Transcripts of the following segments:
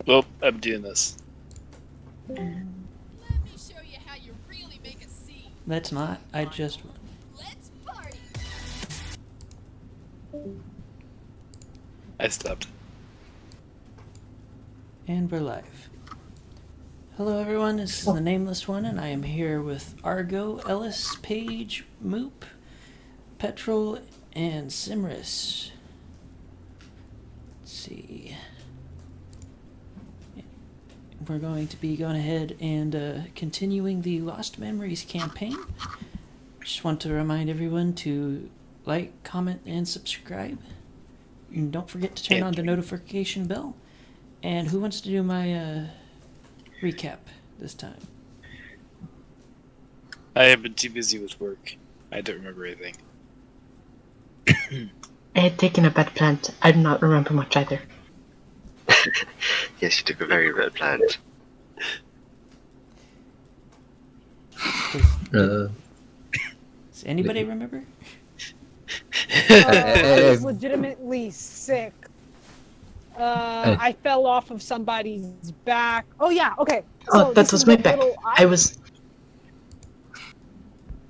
Well, I'm doing this. Let me show you how you really make a scene. That's not. I just. Let's party. I stopped. And we're live. Hello, everyone. This is the Nameless One, and I am here with Argo, Ellis, Paige, Moop, Petrol, and Simris. Let's see. We're going to be going ahead and continuing the Lost Memories campaign. Just want to remind everyone to like, comment, and subscribe. And don't forget to turn on the notification bell. And who wants to do my recap this time? I have been too busy with work. I don't remember anything. I had taken a bad plant. I do not remember much either. Yes, you took a very bad plant. Does anybody remember? I was legitimately sick. I fell off of somebody's back. Oh yeah, okay. Oh, that was my back. I was.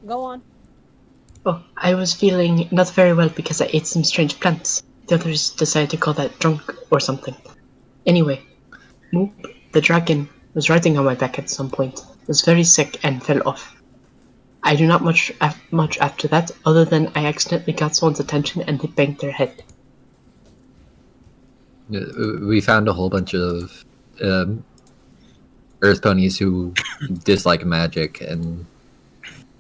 Go on. Oh, I was feeling not very well because I ate some strange plants. The others decided to call that drunk or something. Anyway, Moop, the dragon, was riding on my back at some point, was very sick and fell off. I do not much after that, other than I accidentally got someone's attention and they banged their head. We found a whole bunch of Earth ponies who dislike magic and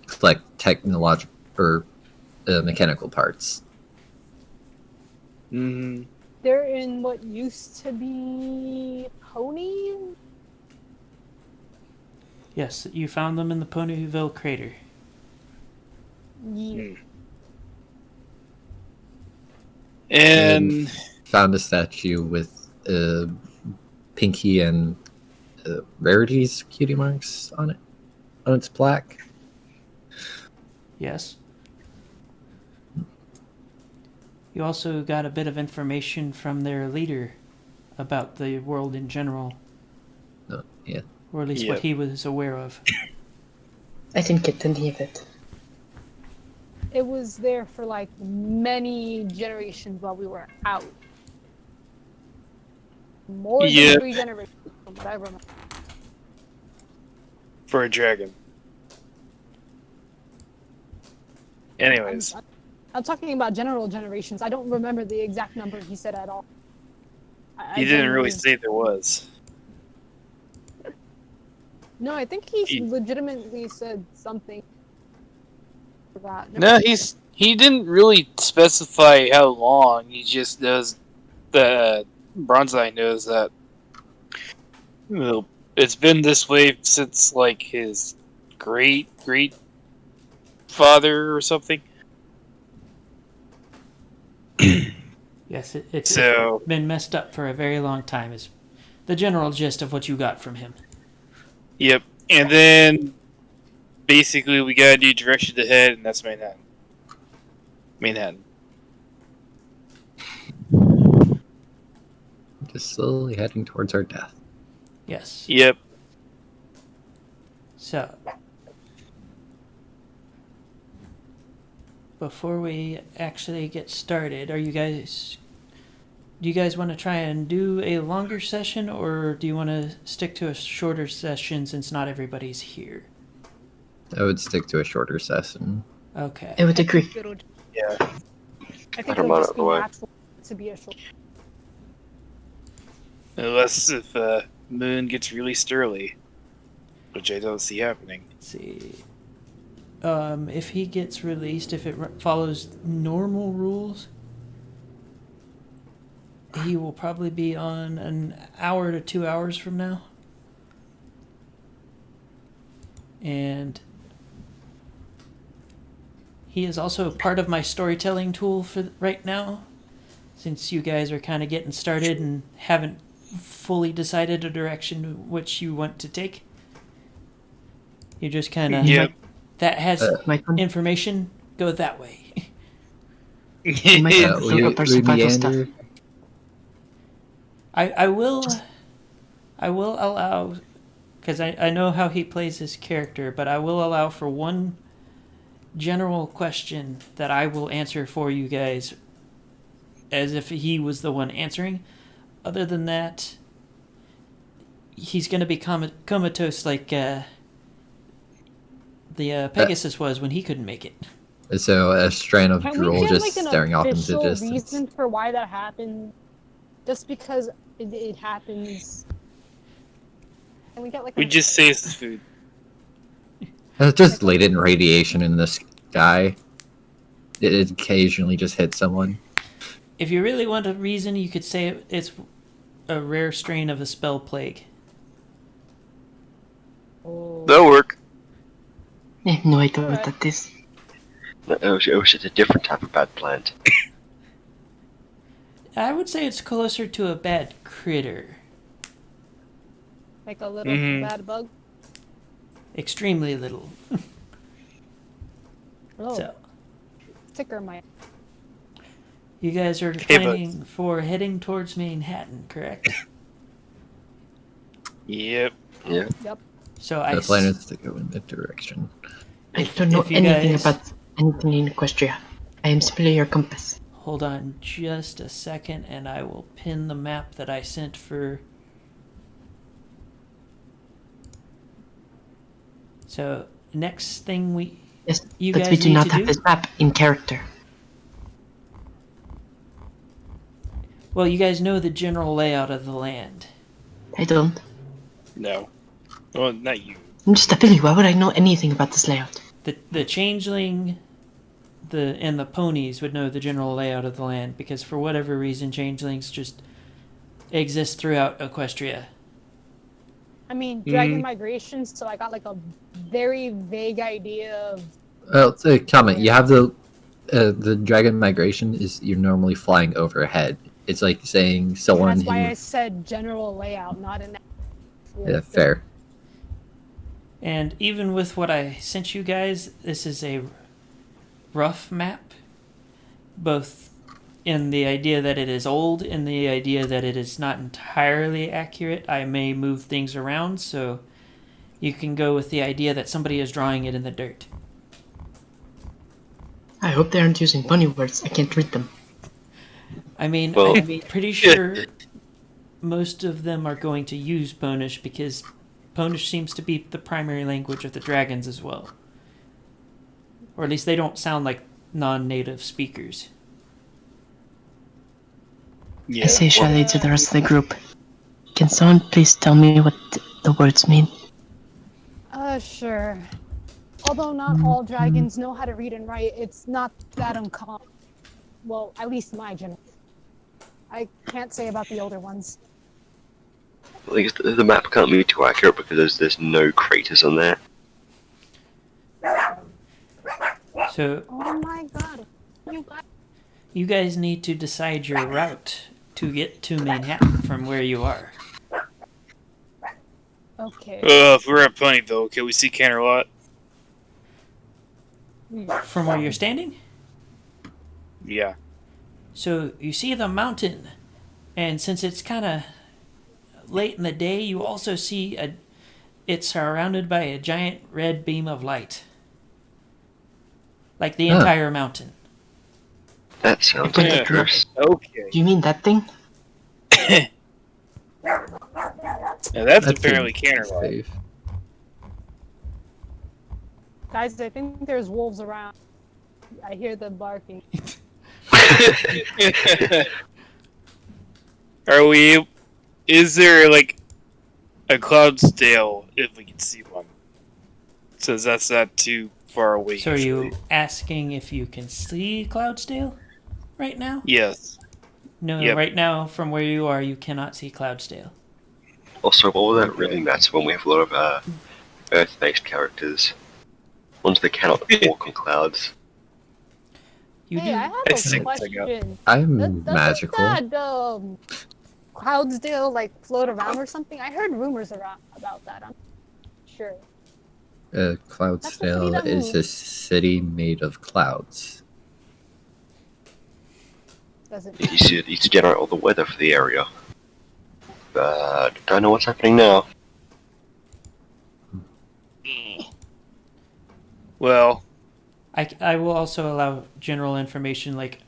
collect technological or mechanical parts. Mm-hmm. They're in what used to be Pony. Yes, you found them in the Ponyville crater. Yeah. And found a statue with Pinky and Rarity's cutie marks on it, on its plaque. Yes. You also got a bit of information from their leader about the world in general. Oh, yeah. Or at least what he was aware of. I didn't get any of it. It was there for like many generations while we were out. More than 3 generations, from what I remember. for a dragon. Anyways. I'm talking about general generations. I don't remember the exact number he said at all. He didn't really say there was. No, I think he legitimately said something. No, he didn't really specify how long. He just knows that Bronzeye knows that it's been this way since like his great father or something. Yes, it's been messed up for a very long time, is the general gist of what you got from him. Yep. And then basically we got a new direction to head, and that's Manhattan. Just slowly heading towards our death. Yes. Yep. So, before we actually get started, do you guys want to try and do a longer session, or do you want to stick to a shorter session since not everybody's here? I would stick to a shorter session. Okay. I would agree. Yeah. I think it'll just be natural to be a short. Unless if Moon gets released early, which I don't see happening. Let's see. If he gets released, if it follows normal rules, he will probably be on an hour to 2 hours from now. And he is also part of my storytelling tool for right now, since you guys are kind of getting started and haven't fully decided a direction which you want to take. You just kind of... Yep. That has information, go that way. I will I will allow, because I know how he plays his character, but I will allow for one general question that I will answer for you guys as if he was the one answering. Other than that, he's going to be comatose like the Pegasus was when he couldn't make it. So a strand of Can we drool get just like an staring off into official the distance. reason for why that happened? Just because it happens. Can we get like We just say it's food. It's just latent radiation in the sky. It occasionally just hits someone. If you really want a reason, you could say it's a rare strain of a spell plague. That'll work. I have no idea what Alright. that is. No, it was just a different type of bad plant. I would say it's closer to a bad critter. like a little bad bug. Extremely little. Oh, So, ticker might. you guys are Hey, planning for heading towards Manhattan, correct? Yep. Yeah. Yep. So The plan is to go in that direction. I don't know if you anything guys- about anything in Equestria. I am simply your compass. Hold on just a second, and I will pin the map that I sent for. So next thing Yes, You but we guys do need not to have do? this map in character. well, you guys know the general layout of the land. I don't. No. Well, not you. I'm just a filly. Why would I know anything about this layout? The changeling, and the ponies would know the general layout of the land because for whatever reason, changelings just exist throughout Equestria. I mean, dragon migrations, so I got like a very vague idea of. Well, the comment you have the dragon migration is you're normally flying overhead. It's like saying someone That's why who I said general layout, not an. yeah, fair. And even with what I sent you guys, this is a rough map, both in the idea that it is old and the idea that it is not entirely accurate. I may move things around, so you can go with the idea that somebody is drawing it in the dirt. I hope they aren't using funny words. I can't read them. I mean, Well- I'm pretty sure most of them are going to use Bonish because Bonish seems to be the primary language of the dragons as well. Or at least they don't sound like non-native speakers. Yeah. I say shyly to the rest of the group. Can someone please tell me what the words mean? Sure. Although not all dragons know how to read and write, it's not that uncommon. Well, at least my generation. I can't say about the older ones. I think the map can't be too accurate because there's no craters on there. So Oh my god. you guys need to decide your route to get to Manhattan from where you are. Okay. If we're at Ponyville, can we see Canterlot? From where you're standing? Yeah. So you see the mountain, and since it's kind of late in the day, you also see it's surrounded by a giant red beam of light. Like the Huh. entire mountain. That sounds Yeah. dangerous. Okay. Do you mean that thing? Now that's That apparently seems Canterlot. safe. Guys, I think there's wolves around. I hear them barking. Are we? Is there like a Cloudsdale if we can see one? Since that's not too far away. So are usually. you asking if you can see Cloudsdale right now? Yes. No, Yep. right now from where you are, you cannot see Cloudsdale. Also, what will that really matter when we have a lot of Earth-based characters? Ones that cannot walk on clouds. You Hey, do. I have I a think so, question. I'm Doesn't magical. that, Cloudsdale, like, float around or something? I heard rumors about that. I'm sure. Cloudsdale that is a moves. city made of clouds. Does it? You used to generate all the weather for the area. Don't know what's happening now. Well, I will also allow general information like,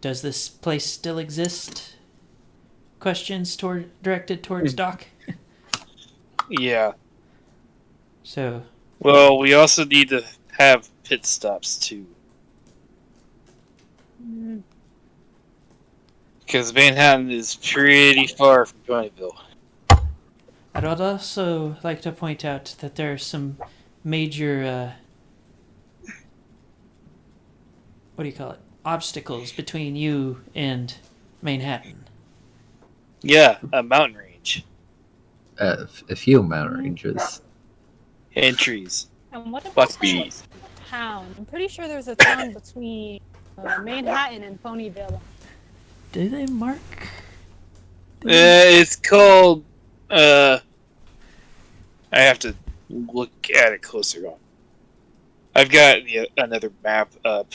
does this place still exist? Questions directed towards Doc. yeah. So, Well, we also need to have pit stops too. Mm, Because Manhattan is pretty far from Ponyville. I'd also like to point out that there are some major, what do you call it, obstacles between you and Manhattan. Yeah, a mountain range. A few mountain ranges. And trees. And what about Buck the bees. town? I'm pretty sure there's a town between Manhattan and Ponyville. Do they mark? It's called, I have to look at it closer on. I've got another map up.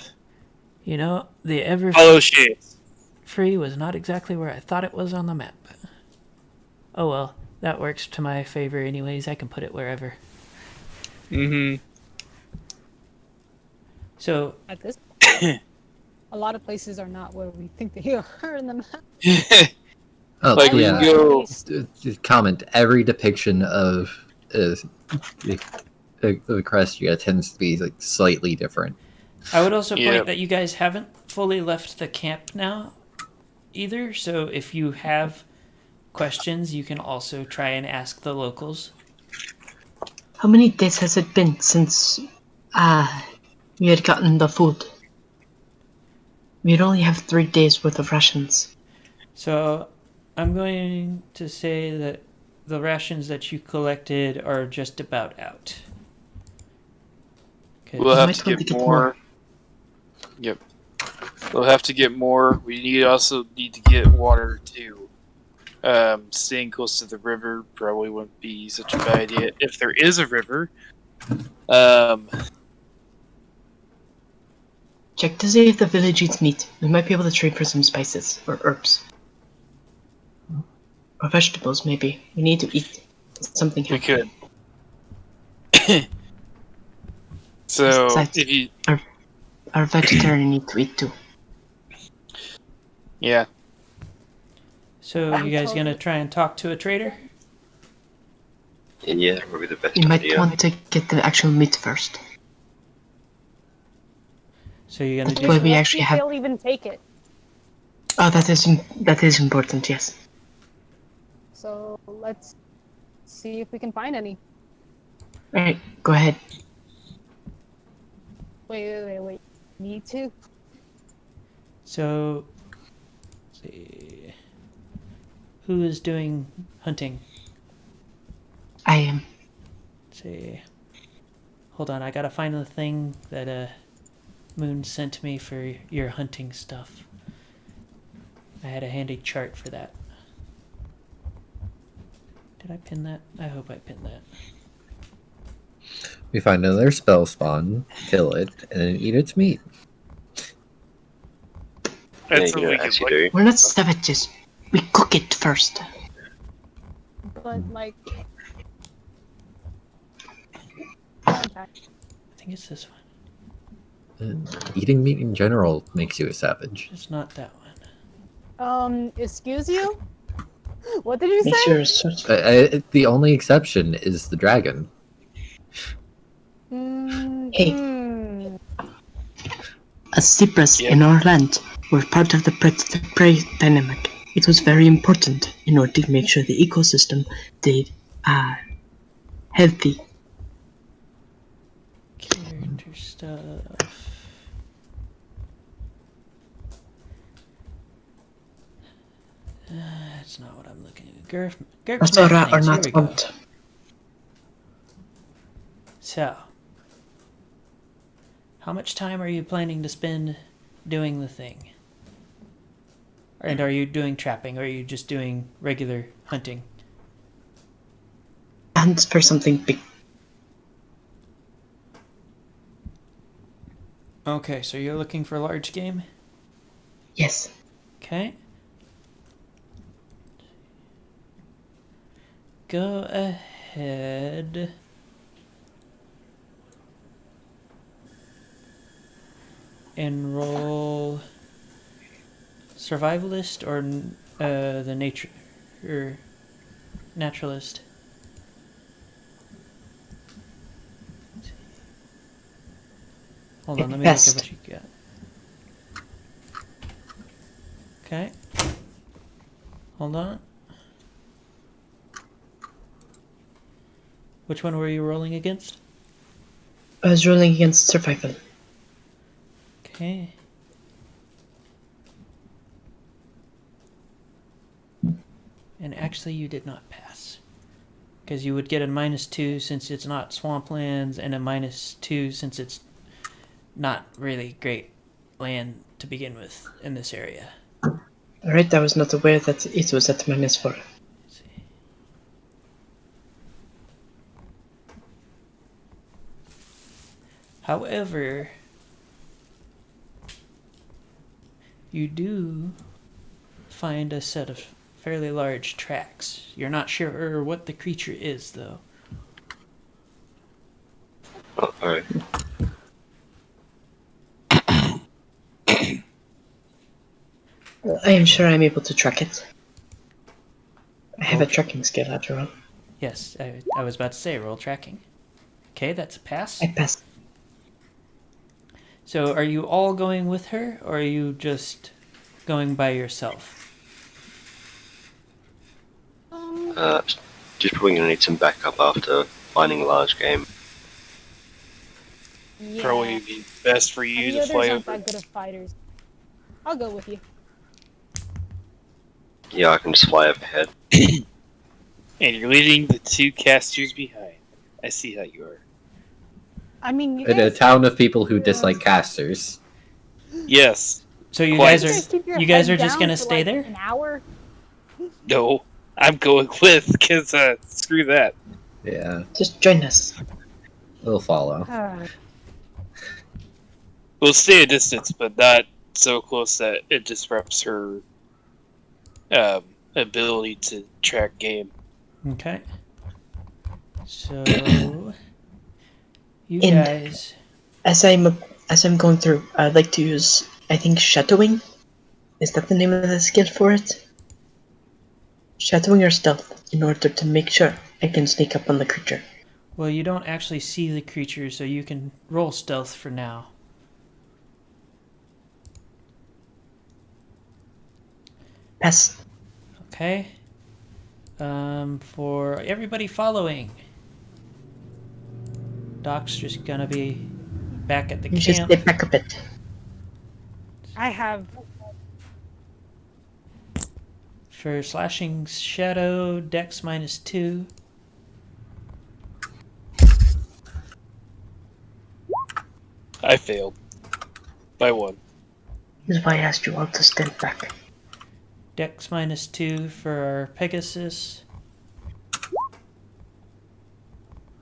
You know, the ever Hollow Shades. free was not exactly where I thought it was on the map. Oh well, that works to my favor anyways. I can put it wherever. Mm-hmm. So at this point, a lot of places are not where we think they are in the map. Oh, Like, we yeah. can go... Comment, every depiction of the Equestria tends to be like slightly different. I would also Yeah. point that you guys haven't fully left the camp now either, so if you have questions, you can also try and ask the locals. How many days has it been since we had gotten the food? We'd only have 3 days worth of rations. So I'm going to say that the rations that you collected are just about out. 'Cause- We'll have might to want to get get more. more. Yep. We'll have to get more. We also need to get water too. Staying close to the river probably wouldn't be such a bad idea if there is a river. Check to see if the village eats meat. We might be able to trade for some spices or herbs. Or vegetables, maybe. We need to eat something We healthy. could. So Besides, if you, our vegetarian need to eat too. yeah, So you guys gonna try and talk to a trader? And yeah, that would be the best You might idea. want to get the actual meat first. So you're gonna That's do why some- we Let's actually see if have. they'll even take it. Oh, that is important. Yes. So let's see if we can find any. All right, go ahead. Wait. Need to? So, let's see. Who is doing hunting? I am. Let's see. Hold on, I gotta find the thing that Moon sent me for your hunting stuff. I had a handy chart for that. Did I pin that? I hope I pinned that. We find another spell spawn, kill it, and then eat its meat. that's Yeah, what we as could you like. do. We're not savages. We cook it first. But like. Okay. I think it's this one. Eating meat in general makes you a savage. It's not that one. Excuse you? What did you Make say? sure it's such The only exception is the dragon. Hey. Hmm. as zebras Yeah. in our land were part of the predator-prey dynamic. It was very important in order to make sure the ecosystem stayed healthy. Character stuff. That's not what I'm looking at. GURPS Asora map or things, here not we go. want. So, how much time are you planning to spend doing the thing? And are you doing trapping, or are you just doing regular hunting? Hunt for something big. Okay, so you're looking for large game? Yes. Okay. go ahead. And roll survivalist or the nature or naturalist. Hold on, let me look at what you got. Okay. Hold on. Which one were you rolling against? I was rolling against survival. Okay. And actually, you did not pass. Because you would get a -2 since it's not swamplands, and a -2 since it's not really great land to begin with in this area. Alright, I was not aware that it was at -4. Let's see. However, you do find a set of fairly large tracks. You're not sure what the creature is, though. Oh, alright. I am sure I'm able to track it. I have a tracking skill after all. Yes, I was about to say roll tracking. Okay, that's a pass. I passed. So are you all going with her, or are you just going by yourself? Just probably gonna need some backup after finding a large game. Yeah. Probably be best for you And the to others fly aren't over. that good of fighters. I'll go with you. Yeah, I can just fly overhead. And you're leaving the 2 casters behind. I see how you are. I mean, you In a guys, town of people who dislike casters. Yes. So you Quite. guys keep your are you guys head are just down gonna for, stay like, there? an hour. No. I'm going with, because, screw that. Yeah, Just join us. we'll follow. We'll stay a distance, but not so close that it disrupts her ability to track game. Okay. So you And- guys. As I'm going through, I'd like to use, I think, shadowing. Is that the name of the skill for it? Shadowing or stealth, in order to make sure I can sneak up on the creature. Well, you don't actually see the creature, so you can roll stealth for now. Pass. Okay. For everybody following, Doc's just gonna be back at the You should camp. stay back a bit. I have. For slashing shadow, dex -2. I failed. By 1. This is why I asked you all to stand back. Dex -2 for our Pegasus.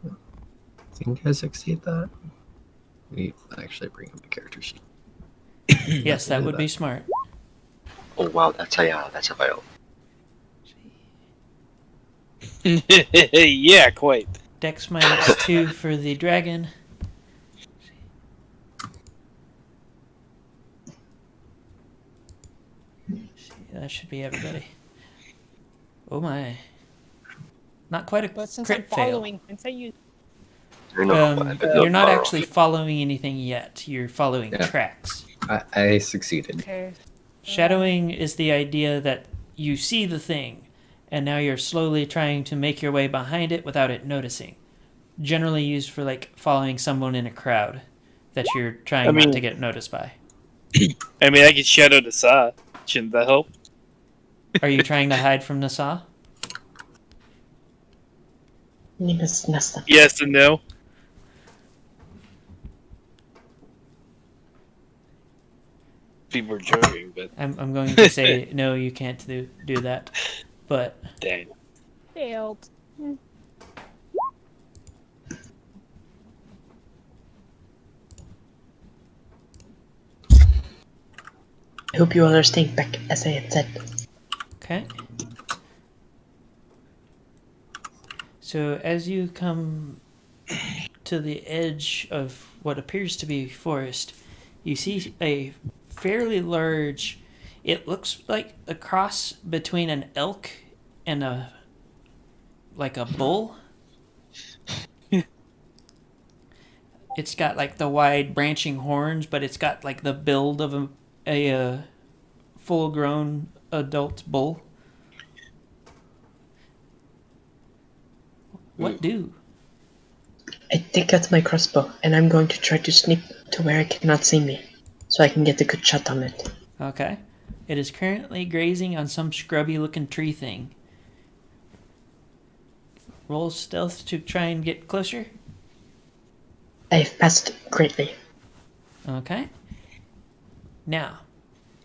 I think I succeed that. We actually bring up the character sheet. Yes, that would be smart. Oh wow, that's a fail. Yeah, quite. Dex -2 for the dragon. That should be everybody. Oh my. Not quite a But since crit I'm fail. following, since I use. You're not, You're not far actually off. following anything yet. You're following Yeah. tracks. I succeeded. Okay. Shadowing is the idea that you see the thing, and now you're slowly trying to make your way behind it without it noticing. Generally used for like following someone in a crowd that you're trying not to get noticed by. I mean, I could shadow the saw. Shouldn't that help? Are you trying to hide from Nasa? Nasta. Yes and no. People are joking, but I'm going to say no, you can't do that. But dang. Failed. I hope you all are staying back, as I had said. okay. So as you come to the edge of what appears to be forest, you see a fairly large. It looks like a cross between an elk and a bull. It's got like the wide branching horns, but it's got like the build of a full-grown adult bull. What do? I take out my crossbow and I'm going to try to sneak to where it cannot see me, so I can get a good shot on it. Okay. It is currently grazing on some scrubby-looking tree thing. Roll stealth to try and get closer. I have passed greatly. Okay. Now,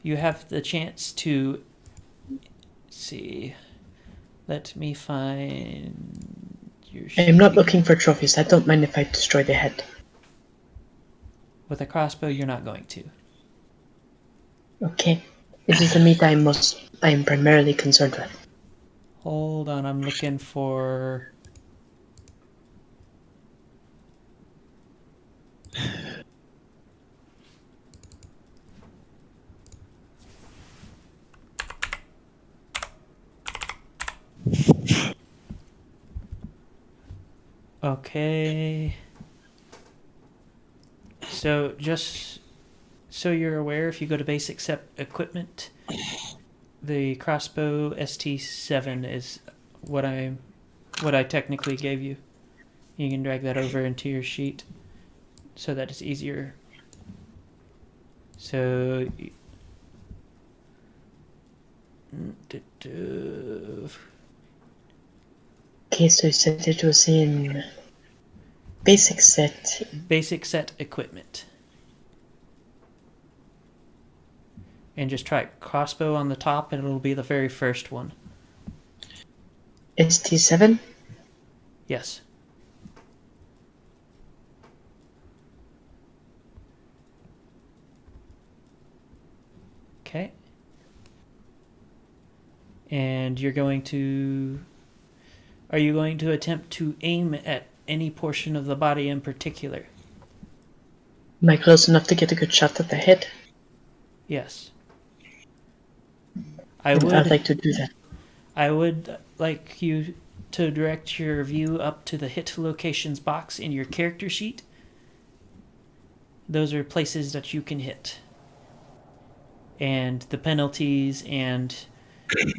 you have the chance to see. Let me find your. I am not looking for trophies. I don't mind if I destroy the head. With a crossbow, you're not going to. Okay. It is the meat I am primarily concerned with. Hold on, I'm looking for. Okay. So just so you're aware, if you go to basic equipment, the crossbow ST7 is what I technically gave you. You can drag that over into your sheet so that it's easier. So Okay, so you said it was in basic set. basic set equipment. And just try crossbow on the top and it'll be the very first one. ST7? Yes. Okay. And you're going to... Are you going to attempt to aim at any portion of the body in particular? Am I close enough to get a good shot at the head? Yes. I'd like to do that. I would like you to direct your view up to the hit locations box in your character sheet. Those are places that you can hit. And the penalties and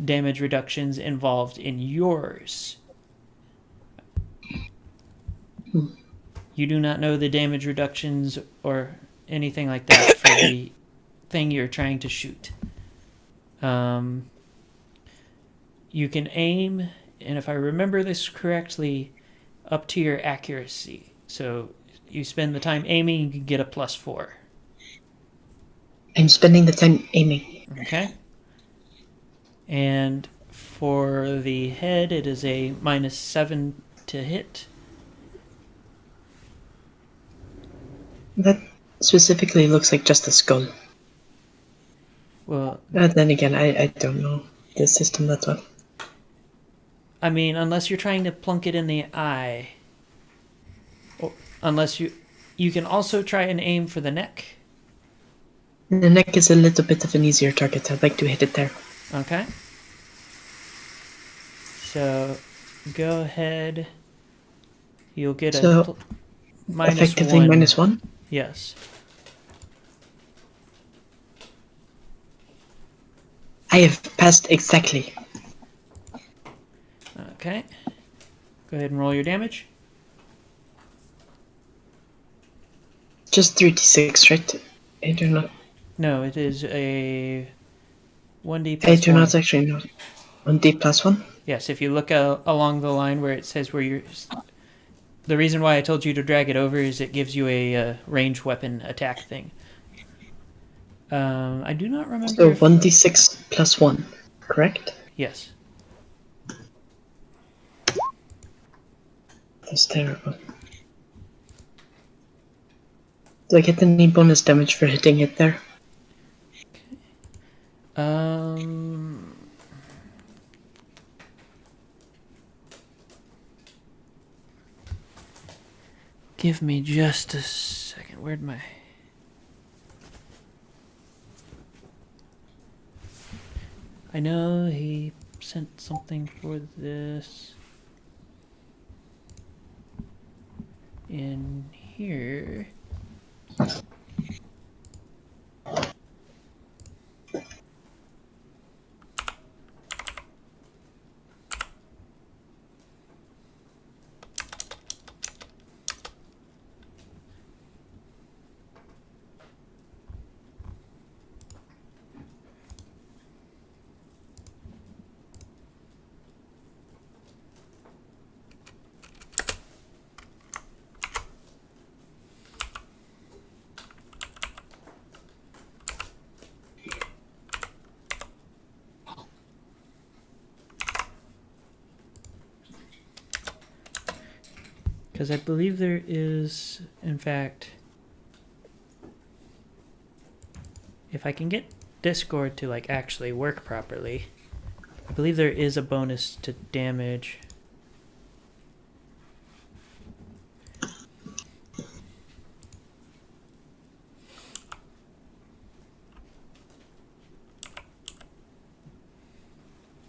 damage reductions involved in yours. You do not know the damage reductions or anything like that for the thing you're trying to shoot. You can aim, and if I remember this correctly, up to your accuracy. So you spend the time aiming, you can get a +4. I'm spending the time aiming. Okay. And for the head, it is a -7 to hit. That specifically looks like just a skull. Well, Then again, I don't know the system that well. I mean, unless you're trying to plunk it in the eye. Or, unless you can also try and aim for the neck. The neck is a little bit of an easier target. I'd like to hit it there. Okay. So, go ahead. You'll get So, effectively -1. -1? Yes. I have passed exactly. Okay. Go ahead and roll your damage. Just 3d6, right? I do not. No, it is a 1d I plus do 1. not actually know. 1d plus 1? Yes, if you look along the line where it says where you're... The reason why I told you to drag it over is it gives you a ranged weapon attack thing. I do not remember. So 1d6 plus 1, correct? Yes. That's terrible. Do I get any bonus damage for hitting it there? Give me just a second. Where'd my... I know he sent something for this in here. Because I believe there is, in fact, if I can get Discord to like actually work properly, I believe there is a bonus to damage.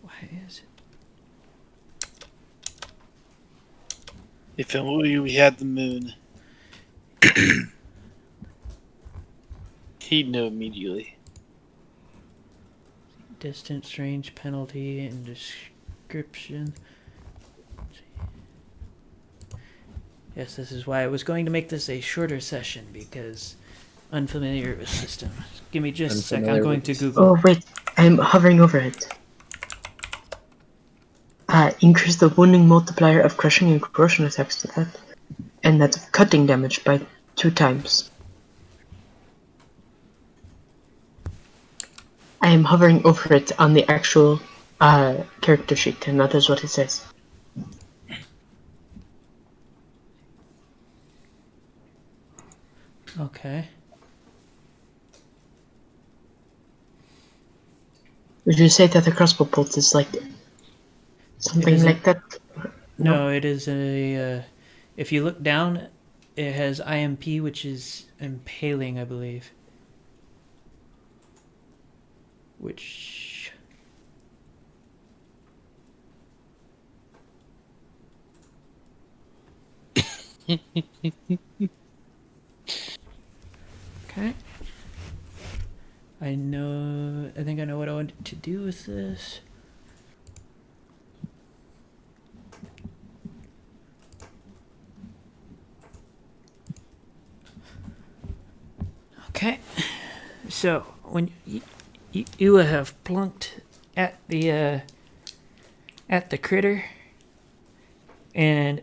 Why is it? If only we had the moon. He'd know immediately. Distance, range, penalty, and description. Yes, this is why I was going to make this a shorter session, because unfamiliar with system. Give me just a sec, I'm Unfamiliar going with to the Google. Oh wait, I'm hovering over it. Increase the wounding multiplier of crushing and corrosion attacks to that, and that of cutting damage by 2 times. I am hovering over it on the actual character sheet, and that is what it says. Okay. Would you say that the crossbow bolt is like something isn't- like that? No, it is a. If you look down, it has IMP, which is impaling, I believe. Which. Okay. I think I know what I want to do with this. Okay. So, when you have plunked at the critter, and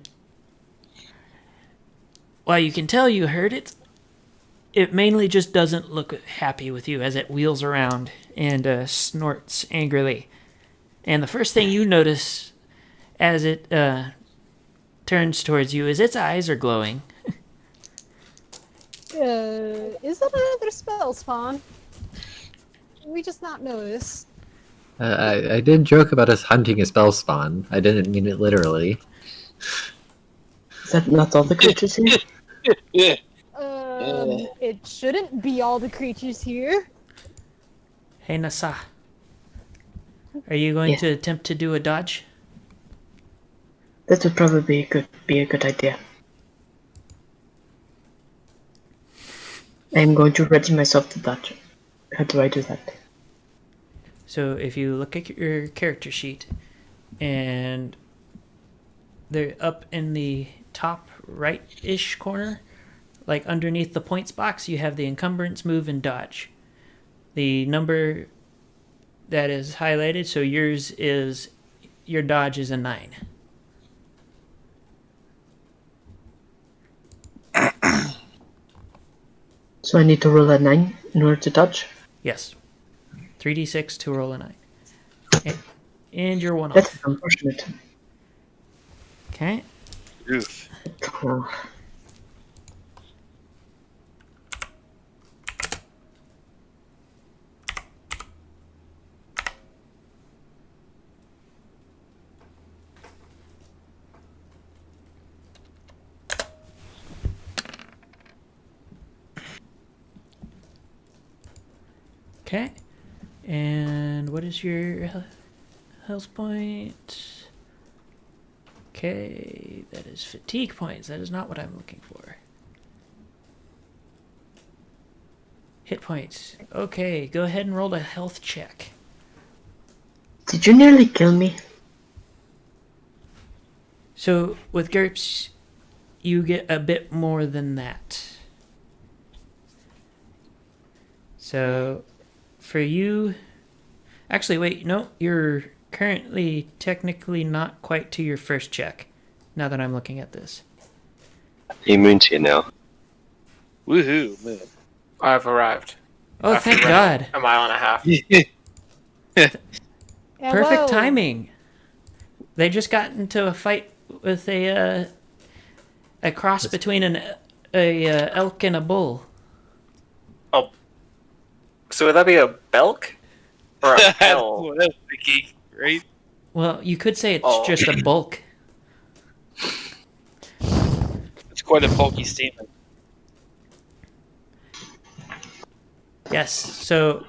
while you can tell you heard it, it mainly just doesn't look happy with you as it wheels around and snorts angrily. And the first thing you notice as it turns towards you is its eyes are glowing. Is that another spell spawn? We just not notice. I did joke about us hunting a spell spawn. I didn't mean it literally. Is that not all the creatures here? Yeah. It shouldn't be all the creatures here. Hey, Nasa. Are you going Yeah. to attempt to do a dodge? That would probably be a good idea. I am going to ready myself to dodge. How do I do that? So if you look at your character sheet, and they're up in the top right-ish corner, like underneath the points box, you have the encumbrance, move, and dodge. The number that is highlighted, so your dodge is a 9. So I need to roll a 9 in order to dodge? Yes. 3d6 to roll a 9. And you're one That's off. unfortunate. Okay. Oof. Oh. Okay. And what is your health point? Okay, that is fatigue points. That is not what I'm looking for. Hit points. Okay, go ahead and roll a health check. Did you nearly kill me? So with GURPS, you get a bit more than that. So for you, actually, wait, no, you're currently technically not quite to your first check. Now that I'm looking at this, Immune's here now. Woohoo, man. I've arrived. oh, After thank running God! A mile and a half. Yeah, Perfect whoa. timing. They just got into a fight with a cross between a elk and a bull. Oh. So would that be a belk? Or a That's hell? what I was thinking, right? Well, you could say it's Oh. just a bulk. It's quite a bulky statement. Yes, so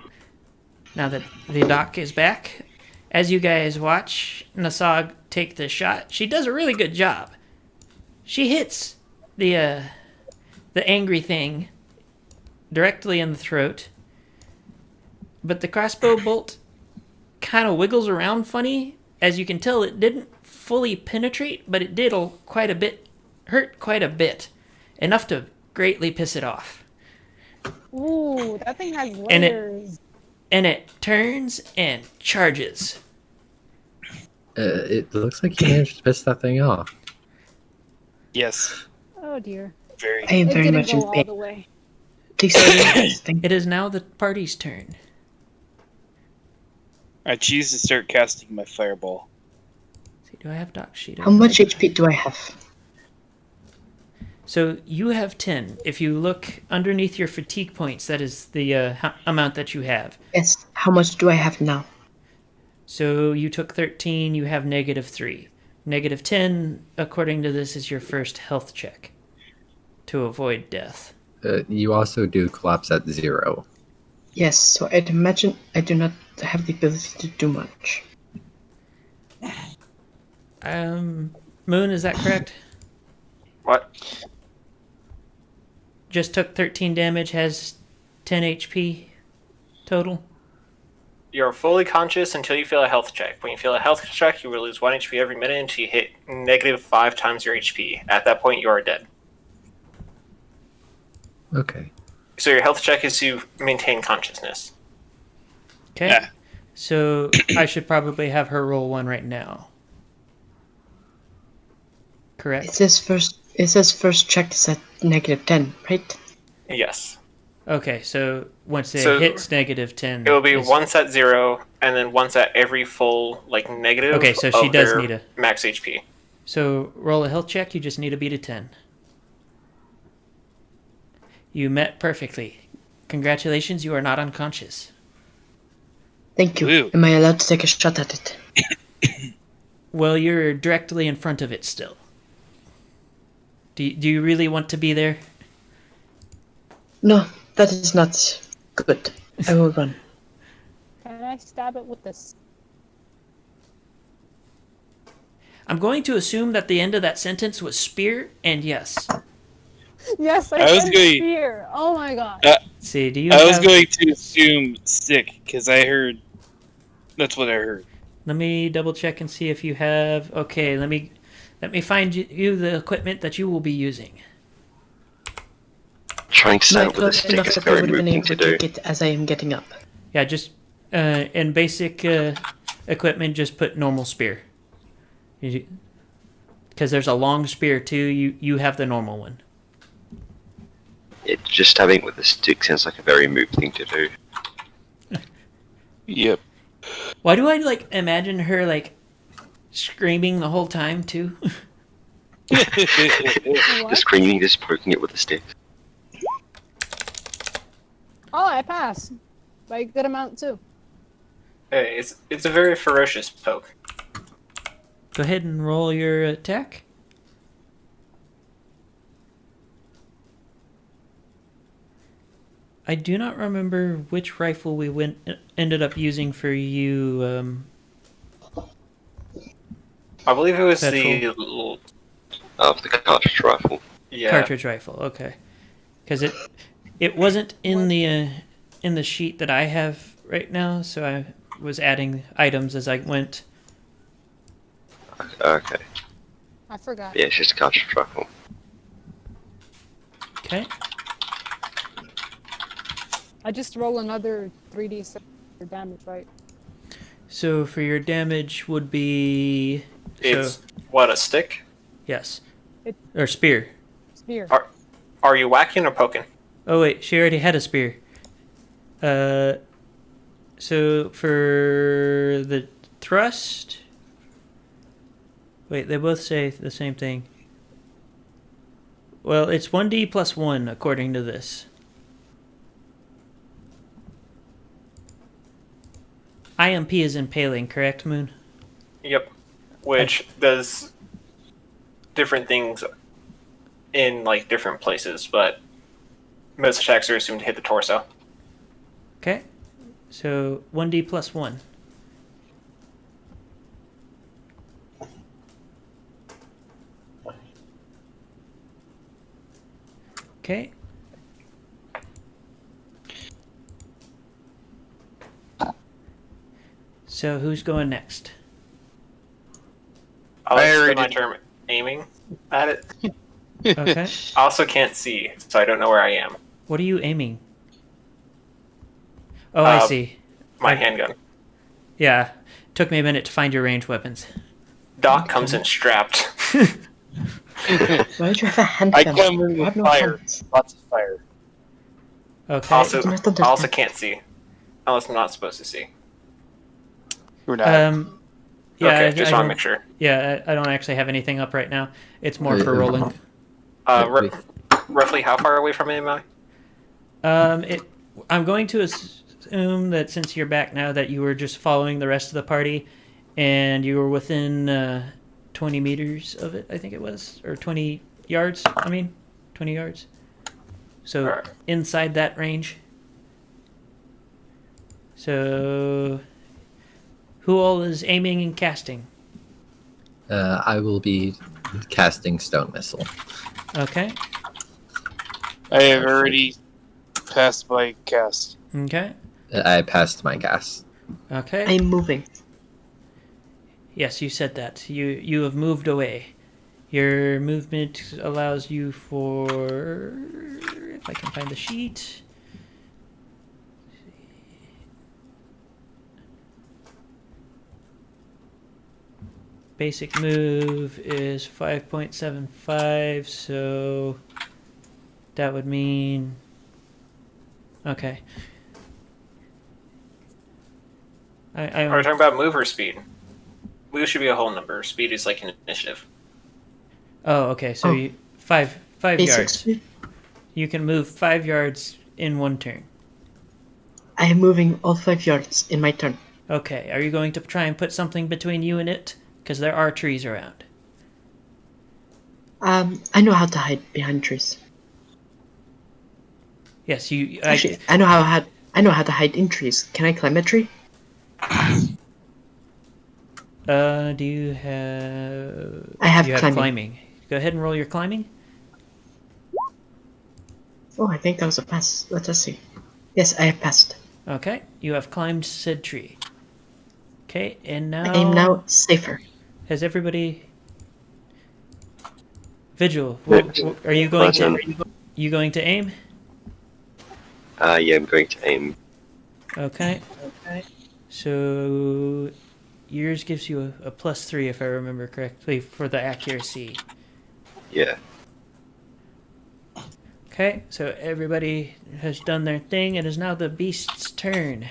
now that the doc is back, as you guys watch Nasag take the shot, she does a really good job. She hits the angry thing directly in the throat, but the crossbow bolt kind of wiggles around funny. As you can tell, it didn't fully penetrate, but it did hurt quite a bit, enough to greatly piss it off. Ooh, that thing has And layers. And it turns and charges. It looks like you managed to piss that thing off. Yes, Oh dear. very. I am It very didn't much go in all pain. the way. Please don't do this thing. It is now the party's turn. I choose to start casting my fireball. See, do I have doc sheet? How much HP do I have? So you have 10. If you look underneath your fatigue points, that is the amount that you have. Yes. How much do I have now? So you took 13, you have -3. -10, according to this, is your first health check to avoid death. You also do collapse at 0. Yes, so I'd imagine I do not have the ability to do much. Moon, is that correct? What? Just took 13 damage, has 10 HP total. You're fully conscious until you feel a health check. When you feel a health check, you will lose 1 HP every minute until you hit -5 times your HP. At that point, you are dead. Okay. So your health check is to maintain consciousness. Okay. Yeah. So I should probably have her roll one right now. Correct? It says first check is at -10, right? Yes. Okay, so once it So hits -10... It will be is- once at 0, and then once at every full, negative Okay, so she of does their need a... max HP. So roll a health check, you just need to beat a 10. You met perfectly. Congratulations, you are not unconscious. Thank you. Woo. Am I allowed to take a shot at it? Well, you're directly in front of it still. Do you really want to be there? No, that is not good. I will run. Can I stab it with this? I'm going to assume that the end of that sentence was spear, and yes. Yes, I I was said going- spear. Oh my god. See, do you I was have- going to assume stick because I heard. That's what I heard. Let me double check and see if you have... Okay, let me find you the equipment that you will be using. Trying to stand Might with a not stick enough is a that I very would have moot been thing able to to do. take it as I am getting up. Yeah, just in basic equipment, just put normal spear. Because there's a long spear too. You have the normal one. Just stabbing with a stick sounds like a very moot thing to do. Yep. Why do I imagine her screaming the whole time too? Just screaming, just poking it with a stick. Oh, I pass. By a good amount too. Hey, it's a very ferocious poke. Go ahead and roll your attack. I do not remember which rifle we ended up using for you. I believe it was Petrol. The cartridge rifle. Yeah. Cartridge rifle. Okay, because it wasn't in the sheet that I have right now, so I was adding items as I went. Okay. I forgot. Yeah, it's just a cartridge rifle. Okay. I just roll another 3d6 for damage, right? So for your damage would be It's what, a stick? yes, It- or spear. Spear. Are you whacking or poking? Oh wait, she already had a spear. So for the thrust, wait, they both say the same thing. Well, it's 1d plus 1 according to this. IMP is impaling, correct, Moon? Yep. Which does different things in like different places, but most attacks are assumed to hit the torso. Okay. So 1d plus 1. Okay. So who's going next? I'll I spend already my did. turn aiming at it. Okay. I also can't see, so I don't know where I am. What are you aiming? Oh, I see. My Okay. handgun. Yeah. Took me a minute to find your ranged weapons. Doc comes in strapped. Why would you have a I handgun? come in You with have no fire. hands. Lots of fire. Okay. Also, do not I also understand. can't see, unless I'm not supposed to see. We're not. Yeah, Okay, I just want to don't- make sure. Yeah, I don't actually have anything up right now. It's more Wait, for rolling. Roughly how far away from him am I? I'm going to assume that since you're back now, that you were just following the rest of the party, and you were within 20 meters of it. I think it was, or 20 yards. 20 yards. So Alright. inside that range. So, who all is aiming and casting? I will be casting Stone Missile. Okay. I have already passed my cast. Okay. I passed my gas. Okay. I'm moving. Yes, you said that. You have moved away. Your movement allows you for, if I can find the sheet. Basic move is 5.75, so that would mean, okay. Are we talking about move or speed? Move should be a whole number. Speed is like an initiative. Oh, okay. So Oh. you five Basic yards. speed. You can move 5 yards in one turn. I am moving all 5 yards in my turn. Okay. Are you going to try and put something between you and it? Because there are trees around. I know how to hide behind trees. Yes, you. Actually, I know how to hide in trees. Can I climb a tree? Do you have? I have you climbing. Go ahead and roll your climbing. Oh, I think that was a pass. Let us see. Yes, I have passed. Okay, you have climbed said tree. Okay, and now. I am now safer. Has everybody? Vigil, Yeah. are you going to? My You going to aim? Yeah, I'm going to aim. Okay. So yours gives you a +3 if I remember correctly for the accuracy. Yeah. Okay, so everybody has done their thing. It is now the beast's turn.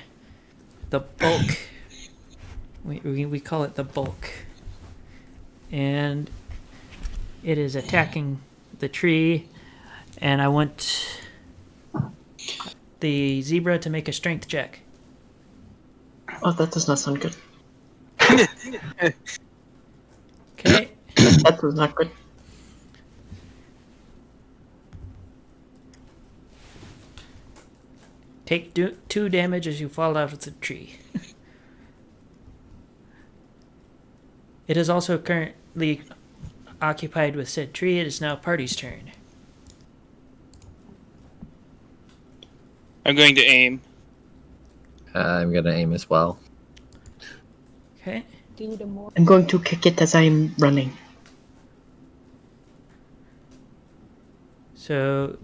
The bulk. We call it the bulk. And it is attacking the tree. And I want the zebra to make a strength check. Oh, that does not sound good. Okay. That was not good. Take 2 damage as you fall out of the tree. It is also currently occupied with said tree. It is now party's turn. I'm going to aim. I'm gonna aim as well. Okay. Do the more. I'm going to kick it as I'm running. So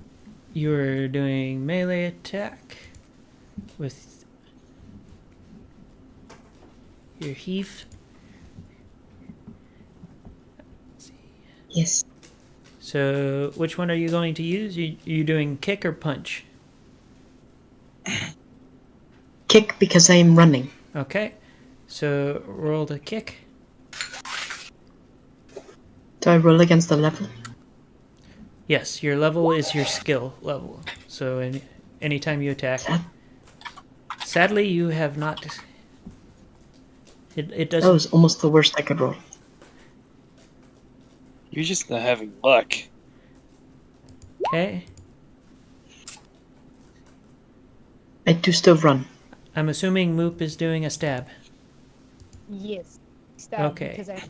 you're doing melee attack with your heath. Yes. So which one are you going to use? You doing kick or punch? Kick because I'm running. Okay. So roll the kick. Do I roll against the level? Yes, your level is your skill level. So anytime you attack. Sadly, you have not. It That doesn't. was almost the worst I could roll. You're just not having luck. Okay. I do still run. I'm assuming Moop is doing a stab. Yes. Stab Okay. because I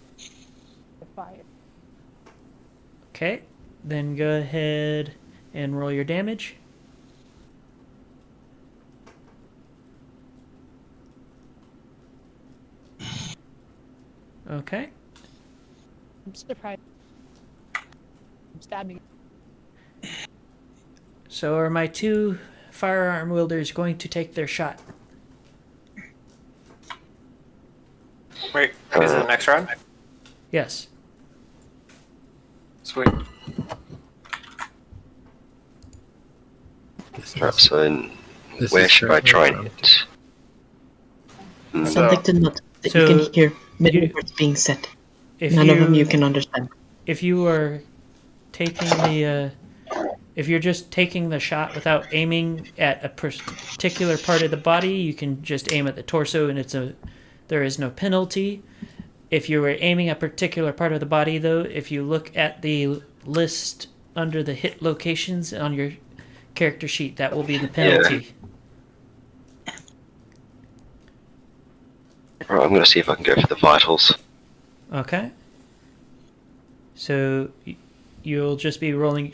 fire. Okay. Then go ahead and roll your damage. Okay. I'm surprised. I'm stabbing. So are my 2 firearm wielders going to take their shot? Wait, is it the next round? Yes. Sweet. Right, so then, This where is should I certainly try and around. hit? Sounds So- like the nut that So you can hear many you- words being said. If None of them you can understand. If you are taking the, if you're just taking the shot without aiming at a particular part of the body, you can just aim at the torso, and there is no penalty. If you were aiming a particular part of the body, though, if you look at the list under the hit locations on your character sheet, that will be the penalty. Right, I'm going to see if I can go for the vitals. Okay. So you'll just be rolling.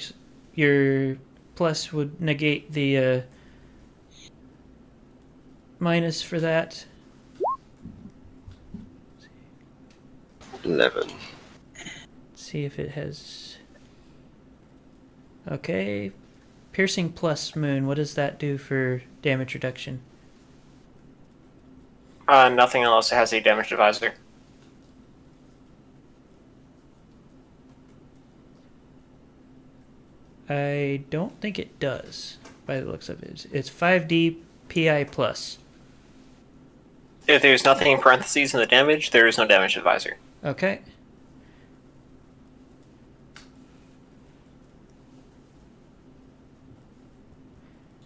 Your plus would negate the minus for that. 11. See if it has. Okay. Piercing plus moon. What does that do for damage reduction? Nothing unless it has a damage divisor. I don't think it does, by the looks of it. It's 5d PI plus. If there's nothing in parentheses in the damage, there is no damage advisor. Okay.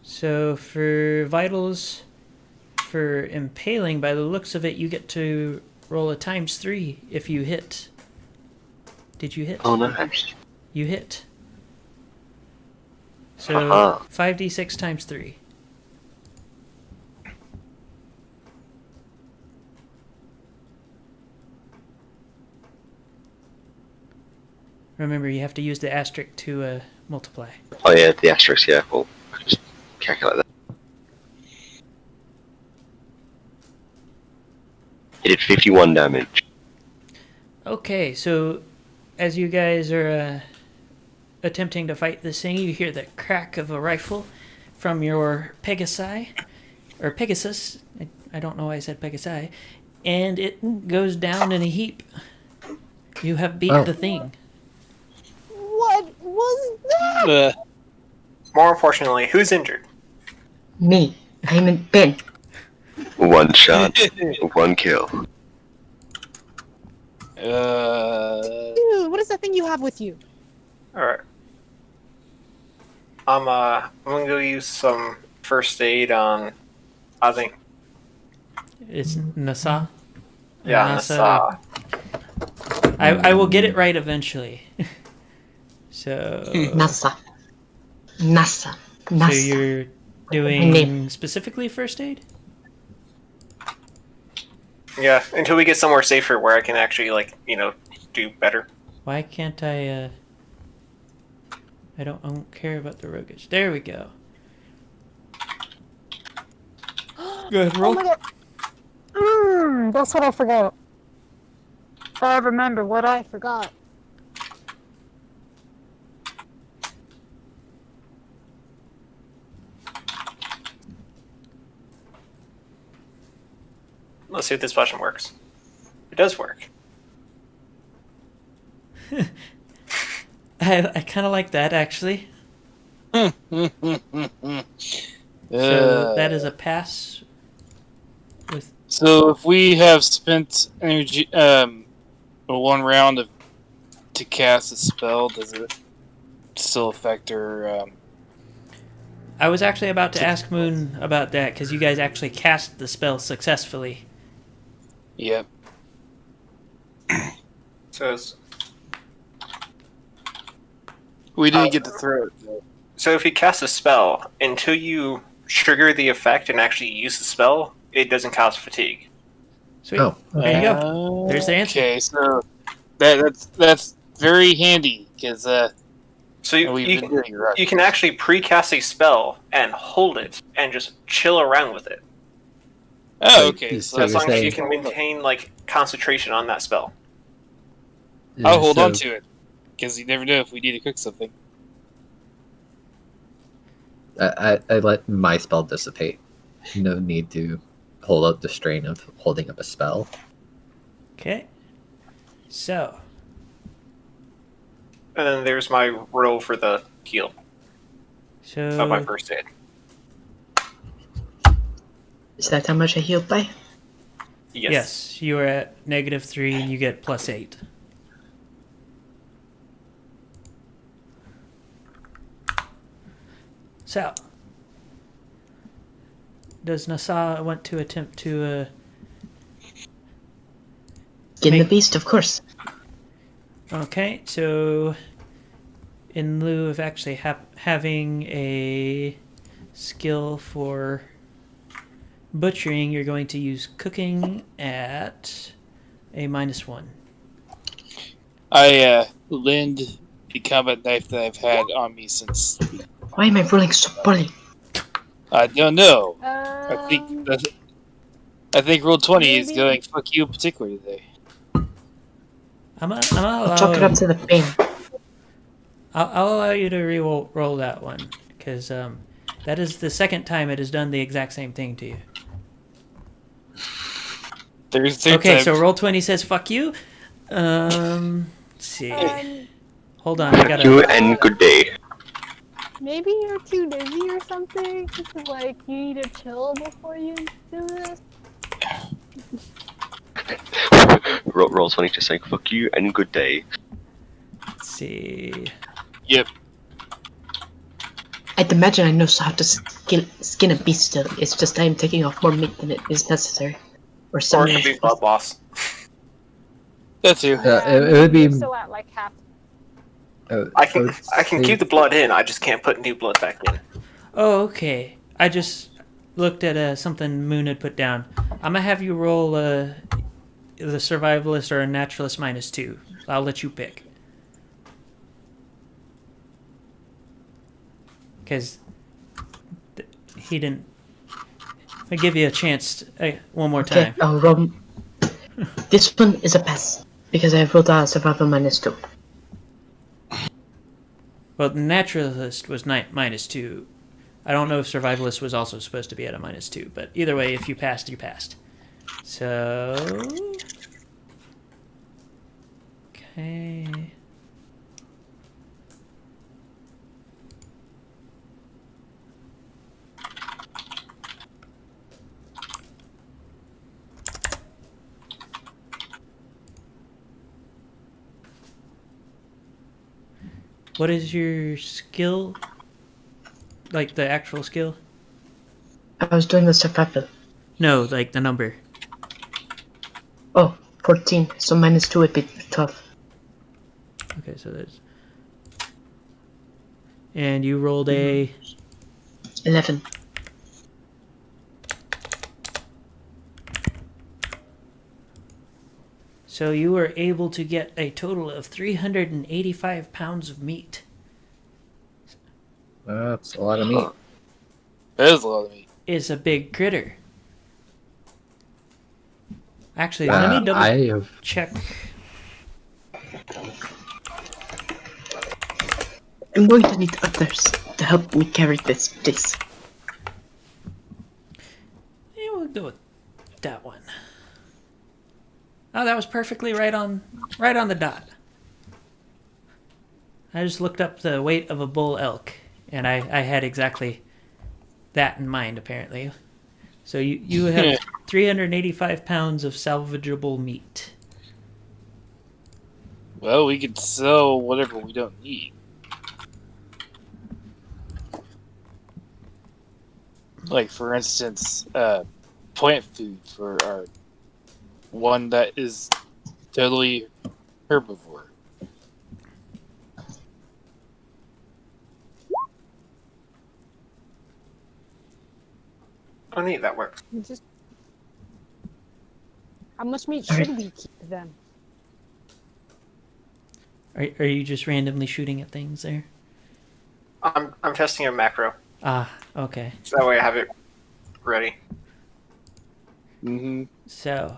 So for vitals, for impaling, by the looks of it, you get to roll a ×3 if you hit. Did you hit? Oh, nice. You hit. So Uh-huh. 5d6 ×3. Remember, you have to use the asterisk to multiply. Oh, yeah, the asterisk, yeah. Well, I can just calculate that. It did 51 damage. Okay, so as you guys are attempting to fight this thing, you hear the crack of a rifle from your Pegasi, or Pegasus. I don't know why I said Pegasi, and it goes down in a heap. You have beat the thing. What was that? More unfortunately, who's injured? Me. I'm in Ben. One shot, one kill. Dude, what is that thing you have with you? Alright. I'm gonna go use some first aid on, I think, It's Nasa. yeah, Nasa. I will get it right eventually. So NASA. NASA. so NASA. you're doing specifically first aid? Yeah, until we get somewhere safer where I can actually, like, do better. Why can't I don't care about the roguish. There we go. Go ahead, roll. Oh my god. That's what I forgot. I remember what I forgot. Let's see if this button works. It does work. I kind of like that, actually. Uh, So that is a pass. With So if we have spent energy, one round to cast a spell, does it still affect her? I was actually about to ask Moon about that because you guys actually cast the spell successfully. Yep. So, We didn't get to throw it. Though. so if you cast a spell, until you trigger the effect and actually use the spell, it doesn't cause fatigue. Sweet. Oh, There you go. There's the answer. Okay, so that's very handy because So you we've been doing right. you can actually pre-cast a spell and hold it and just chill around with it. Oh, Wait, okay. so So As you're long as you saying- can maintain like concentration on that spell. I'll hold So- on to it because you never know if we need to cook something. I let my spell dissipate. No need to hold out the strain of holding up a spell. Okay. So, And then there's my roll for the heal of my so first aid. Is that how much I healed by? yes, you are at -3 and you get +8. So, does Nasa want to attempt to Skin the Make- beast, of course. Okay, so in lieu of actually having a skill for butchering, you're going to use cooking at a -1. I lend the combat knife that I've had on me since Why am I rolling so poorly? I don't know. I think roll 20 is Maybe- going fuck you particularly today. I'm I'll chalk it up to the pain. I'll allow you to roll that one because that is the second time it has done the exact same thing to you. There's Okay, so roll 20 says fuck you. Let's see. Hold on, I Thank you gotta. and good day. Maybe you're too busy or something. Like you need to chill before you do this. Roll 20 just saying fuck you and good day. Let's see. Yep. I'd imagine I know how to skin a beast still. It's just I'm taking off more meat than it is necessary. Or Or it something. could be blood loss. That too. It would be. You're still at like half. I can keep the blood in. I just can't put new blood back in. Oh, okay. I just looked at something Moon had put down. I'm gonna have you roll the survivalist or a naturalist -2. I'll let you pick. Because he didn't. I'll give you a chance one more Okay, time. I'll roll. This one is a pass because I rolled a survival -2. Well, the naturalist was -2. I don't know if survivalist was also supposed to be at a -2, but either way, if you passed, you passed. So, okay. What is your skill? Like the actual skill? I was doing the survival. No, like the number. Oh, 14. So -2 would be 12. Okay, so there's. And you rolled a. 11. So you were able to get a total of 385 pounds of meat. That's a lot of meat. That is a lot of meat. It's a big critter. Actually, let me double I have check. I'm going to need others to help me carry this, please. Yeah, we'll go with that one. Oh, that was perfectly right on the dot. I just looked up the weight of a bull elk, and I had exactly that in mind, apparently. So you have 385 pounds of salvageable meat. Well, we could sell whatever we don't need. Like, for instance, plant food for our one that is totally herbivore. Oh, neat, that works. Just how much meat should we keep then? Are you just randomly shooting at things there? I'm testing a macro, Ah, okay. so that way I have it ready. Mm-hmm. So,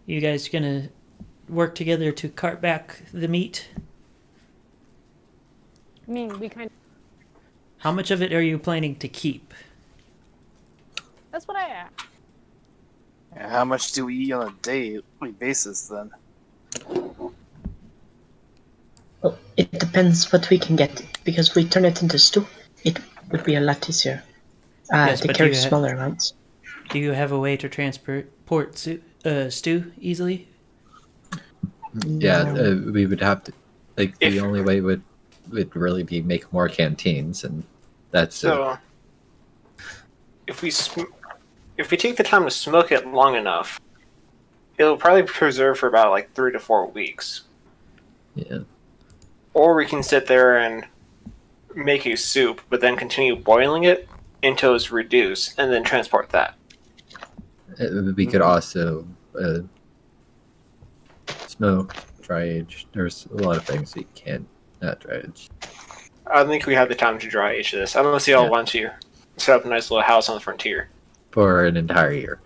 you guys gonna work together to cart back the meat? I mean, we kind of. How much of it are you planning to keep? That's what I asked. How much do we eat on a daily basis then? Well, it depends what we can get, because if we turn it into stew, it would be a lot easier. Yes, to but carry do you ha- smaller amounts. Do you have a way to transport stew easily? Yeah, we would have to. Like the If- only way would really be make more canteens, and that's So, if we take the time to smoke it long enough, it'll probably preserve for about like 3 to 4 weeks. yeah. Or we can sit there and make a soup, but then continue boiling it until it's reduced, and then transport that. We could also smoke, dry age. There's a lot of things that you can't not dry age. I don't think we have the time to dry age this, unless you all Yeah. want to set up a nice little house on the frontier. For an entire year.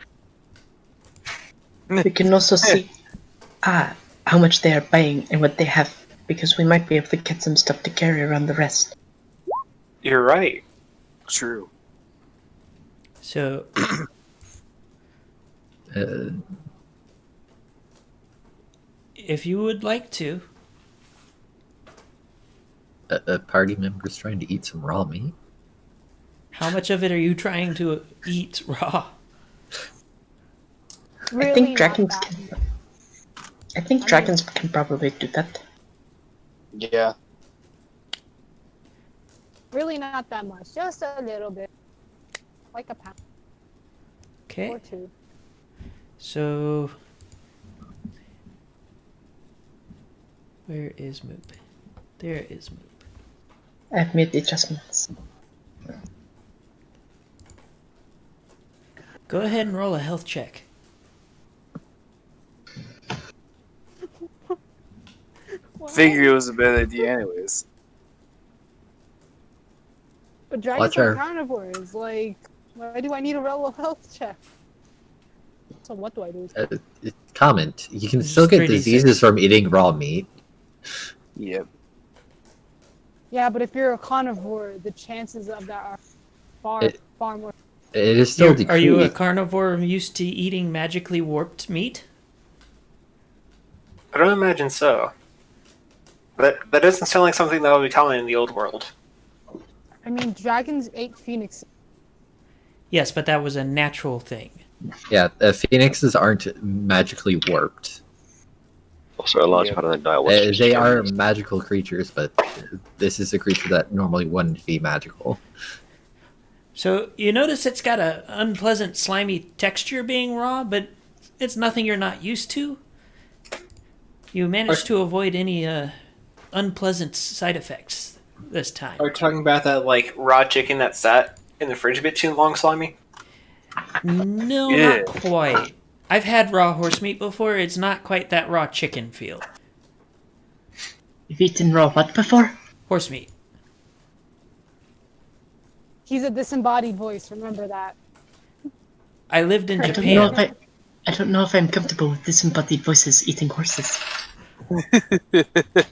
We can also see how much they are buying and what they have, because we might be able to get some stuff to carry around the rest. You're right. True. So, if you would like to, a party member's trying to eat some raw meat. how much of it are you trying to eat raw? Really I think not dragons that can. much. I think dragons can probably do that. Yeah. Really not that much. Just a little bit. Like a pound Okay. or two. So, where is Moop? There is Moop. I've made the adjustments. Go ahead and roll a health check. What? Figured it was a bad idea anyways. But dragons Watch are our- carnivores. Like, why do I need a roll of health check? So what do I do? Comment. You can still get 3d6. diseases from eating raw meat. Yep. Yeah, but if you're a carnivore, the chances of that are far more. It is still Are you a decreased. carnivore used to eating magically warped meat? I don't imagine so. That doesn't sound like something that would be common in the old world. I mean, dragons ate phoenixes. Yes, but that was a natural thing. Yeah, phoenixes aren't magically warped. Also, a large Yeah. part of the diet was They are vegetarian. magical creatures, but this is a creature that normally wouldn't be magical. So you notice it's got a unpleasant slimy texture being raw, but it's nothing you're not used to. You managed to avoid any unpleasant side effects this time. Are we talking about that like raw chicken that sat in the fridge a bit too long, slimy? No, Yeah. not quite. I've had raw horse meat before. It's not quite that raw chicken feel. You've eaten raw what before? Horse meat. He's a disembodied voice, remember that. I lived in I don't know Japan. if I don't know if I'm comfortable with disembodied voices eating horses.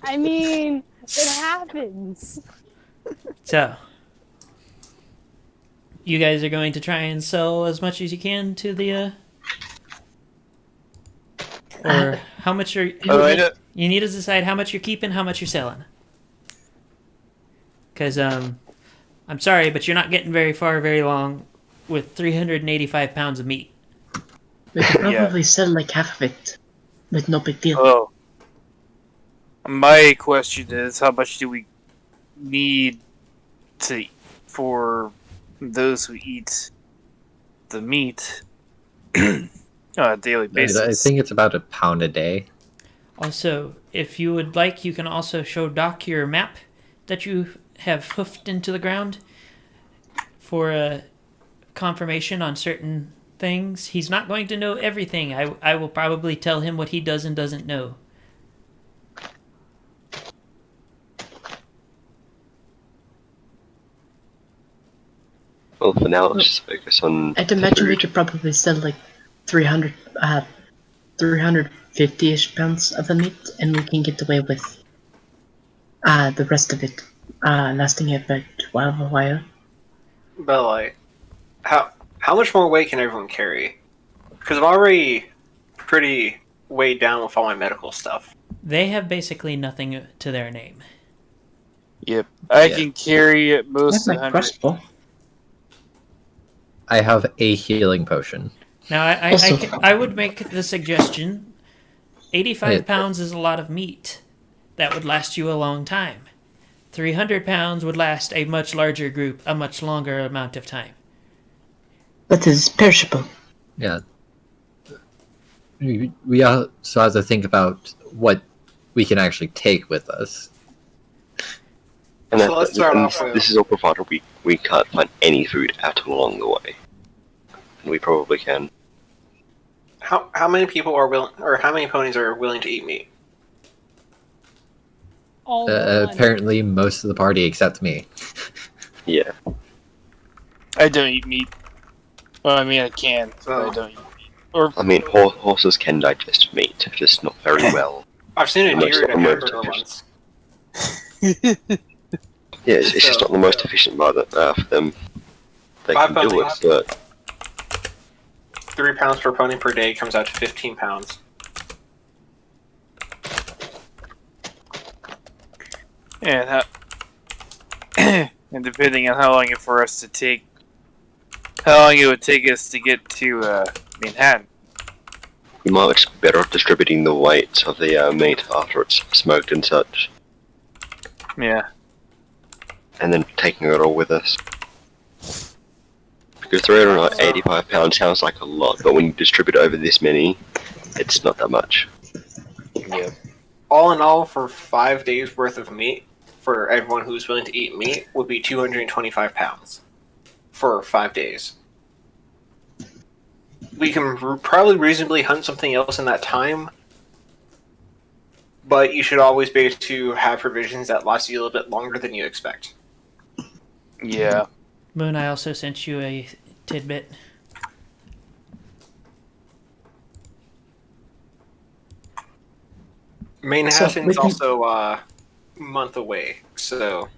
I mean, it happens. So, you guys are going to try and sell as much as you can to the, or how much are you need to decide how much you're keeping, how much you're selling. Because, I'm sorry, but you're not getting very far, very long with 385 pounds of meat. We could probably sell like half of it with no big deal. Oh. My question is, how much do we need for those who eat the meat on a daily basis? I think it's about £1 a day. Also, if you would like, you can also show Doc your map that you have hoofed into the ground for a confirmation on certain things. He's not going to know everything. I will probably tell him what he does and doesn't know. Well, for now, let's just focus on. I'd imagine we food. could probably sell like 350-ish pounds of the meat, and we can get away with the rest of it lasting about a while. But like, how much more weight can everyone carry? Because I'm already pretty weighed down with all my medical stuff. They have basically nothing to their name. Yep. I Yeah. can carry at I have most my 100. crossbow. I have a healing potion. Now, I would make the suggestion 85 Hey. pounds is a lot of meat. That would last you a long time. 300 pounds would last a much larger group, a much longer amount of time. But it's perishable. Yeah. We also have to think about what we can actually take with us. And So let's start off with- this is all provided we can't find any food at all along the way. And we probably can. How many people are willing, or how many ponies are willing to eat meat? All but one. Apparently, most of the party except me. Yeah. I don't eat meat. Well, I mean, I can, but I don't eat meat. Or I mean, horses can digest meat, just not very well. I've seen a Most deer of in a them are hamburger delicious. once. Yeah, it's just not the most efficient for them. They 5 can do it, pounds. but 3 pounds per pony per day comes out to 15 pounds. and how, and depending on how long it would take us to get to Manhattan. we might just be better off distributing the weight of the meat after it's smoked and such, Yeah. and then taking it all with us. Because 385 pounds sounds like a lot, but when you distribute over this many, it's not that much. Yep. All in all, for 5 days worth of meat, for everyone who's willing to eat meat, would be 225 pounds. For 5 days. We can probably reasonably hunt something else in that time, but you should always be able to have provisions that last you a little bit longer than you expect. Yeah. Moon, I also sent you a tidbit. Manhattan's we can- also a month away, so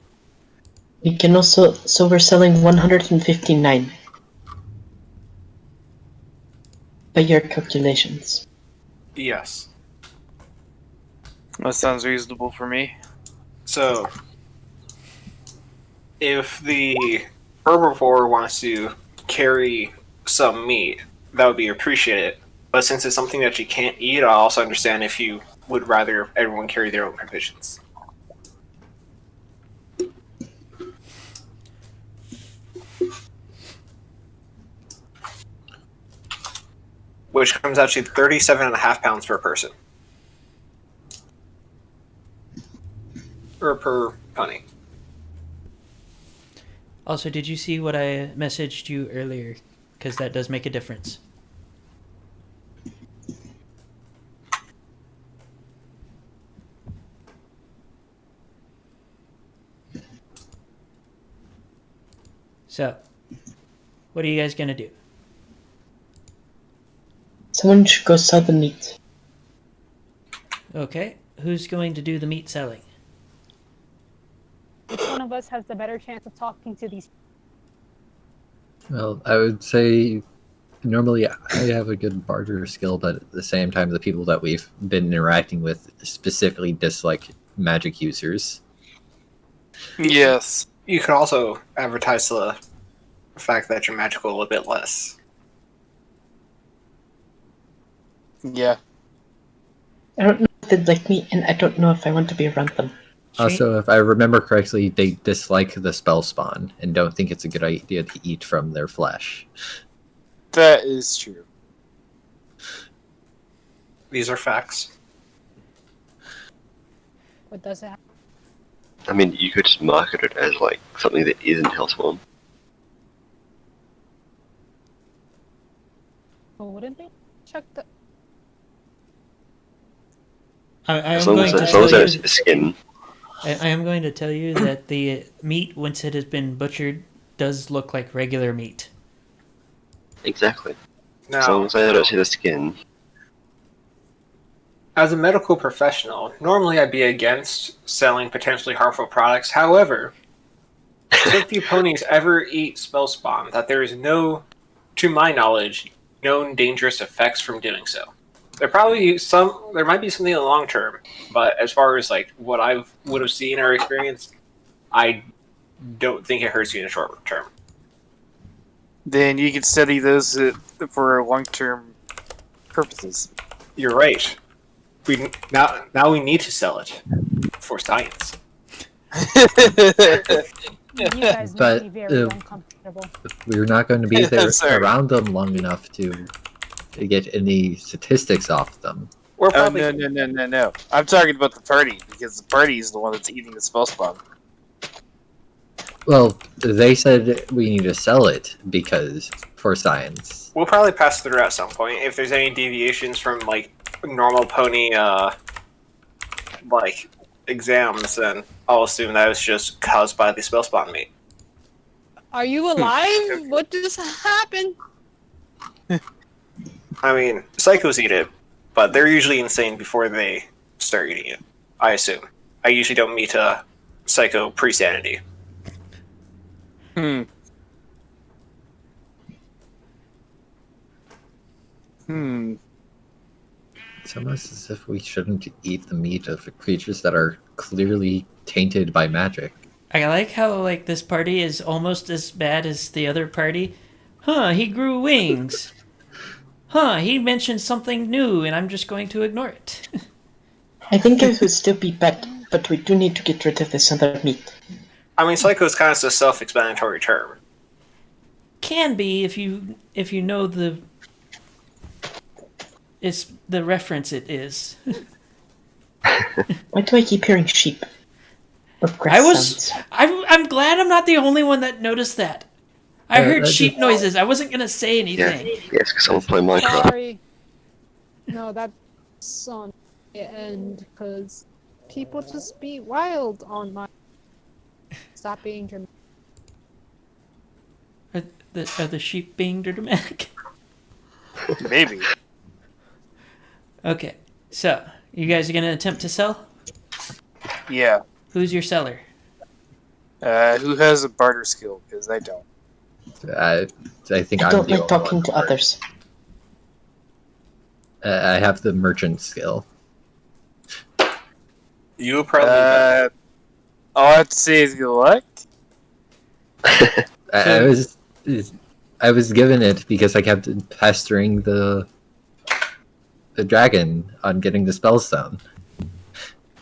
We can also, so we're selling 159. By your calculations. yes. That sounds reasonable for me. So, if the herbivore wants to carry some meat, that would be appreciated. But since it's something that you can't eat, I also understand if you would rather everyone carry their own provisions. Which comes out to 37.5 pounds per person. Or per pony. Also, did you see what I messaged you earlier? Because that does make a difference. So, what are you guys gonna do? Someone should go sell the meat. Okay, who's going to do the meat selling? Which one of us has the better chance of talking to these? Well, I would say normally I have a good barter skill, but at the same time, the people that we've been interacting with specifically dislike magic users. Yes. You could also advertise the fact that you're magical a little bit less. Yeah. I don't know if they like me, and I don't know if I want to be around them. Also, if I remember correctly, they dislike the spell spawn and don't think it's a good idea to eat from their flesh. That is true. These are facts. What does that? I mean, you could just market it as like something that isn't Hellspawn. Oh, wouldn't they? Check the. I As am long going as, to as long tell as you. it's skin. I am going to tell you that the meat, once it has been butchered, does look like regular meat. Exactly. As long Now, as I don't see the skin. as a medical professional, normally I'd be against selling potentially harmful products. However, so few ponies ever eat spell spawn that there is no, to my knowledge, known dangerous effects from doing so. There might be something in the long term, but as far as like what I would have seen or experienced, I don't think it hurts you in the short term. Then you can study those for long-term purposes. You're right. Now we need to sell it for science. You guys But, make me very uncomfortable. We're not going to be there Sorry. around them long enough to get any statistics off them. We're Oh, probably no. I'm talking about the party, because the party is the one that's eating the spell spawn. Well, they said we need to sell it because for science. we'll probably pass through at some point. If there's any deviations from like normal pony like exams, then I'll assume that was just caused by the spell spawn meat. Are you alive? What just happened? I mean, psychos eat it, but they're usually insane before they start eating it. I assume. I usually don't meet a psycho pre-sanity. Hmm. It's almost as if we shouldn't eat the meat of creatures that are clearly tainted by magic. I like how like this party is almost as bad as the other party. Huh, he grew wings. Huh, he mentioned something new and I'm just going to ignore it. I think it would still be bad, but we do need to get rid of this other meat. I mean, psycho is kind of a self-explanatory term. Can be if you know the it's the reference it is. Why do I keep hearing sheep? Or grass I was sounds? I'm glad I'm not the only one that noticed that. I heard that's sheep noises. I wasn't gonna say Yeah, anything. yes, because someone play Minecraft. Sorry. No, that's on the end because people just be wild on my. Stop being dramatic. Are the sheep being dramatic? Maybe. Okay, so you guys are gonna attempt to sell? Yeah. Who's your seller? Who has a barter skill? Because I don't. I think I I'm don't the like only talking one to for it. others. I have the merchant skill. You probably All I have to say is good luck. I was given it because I kept pestering the dragon on getting the spellstone.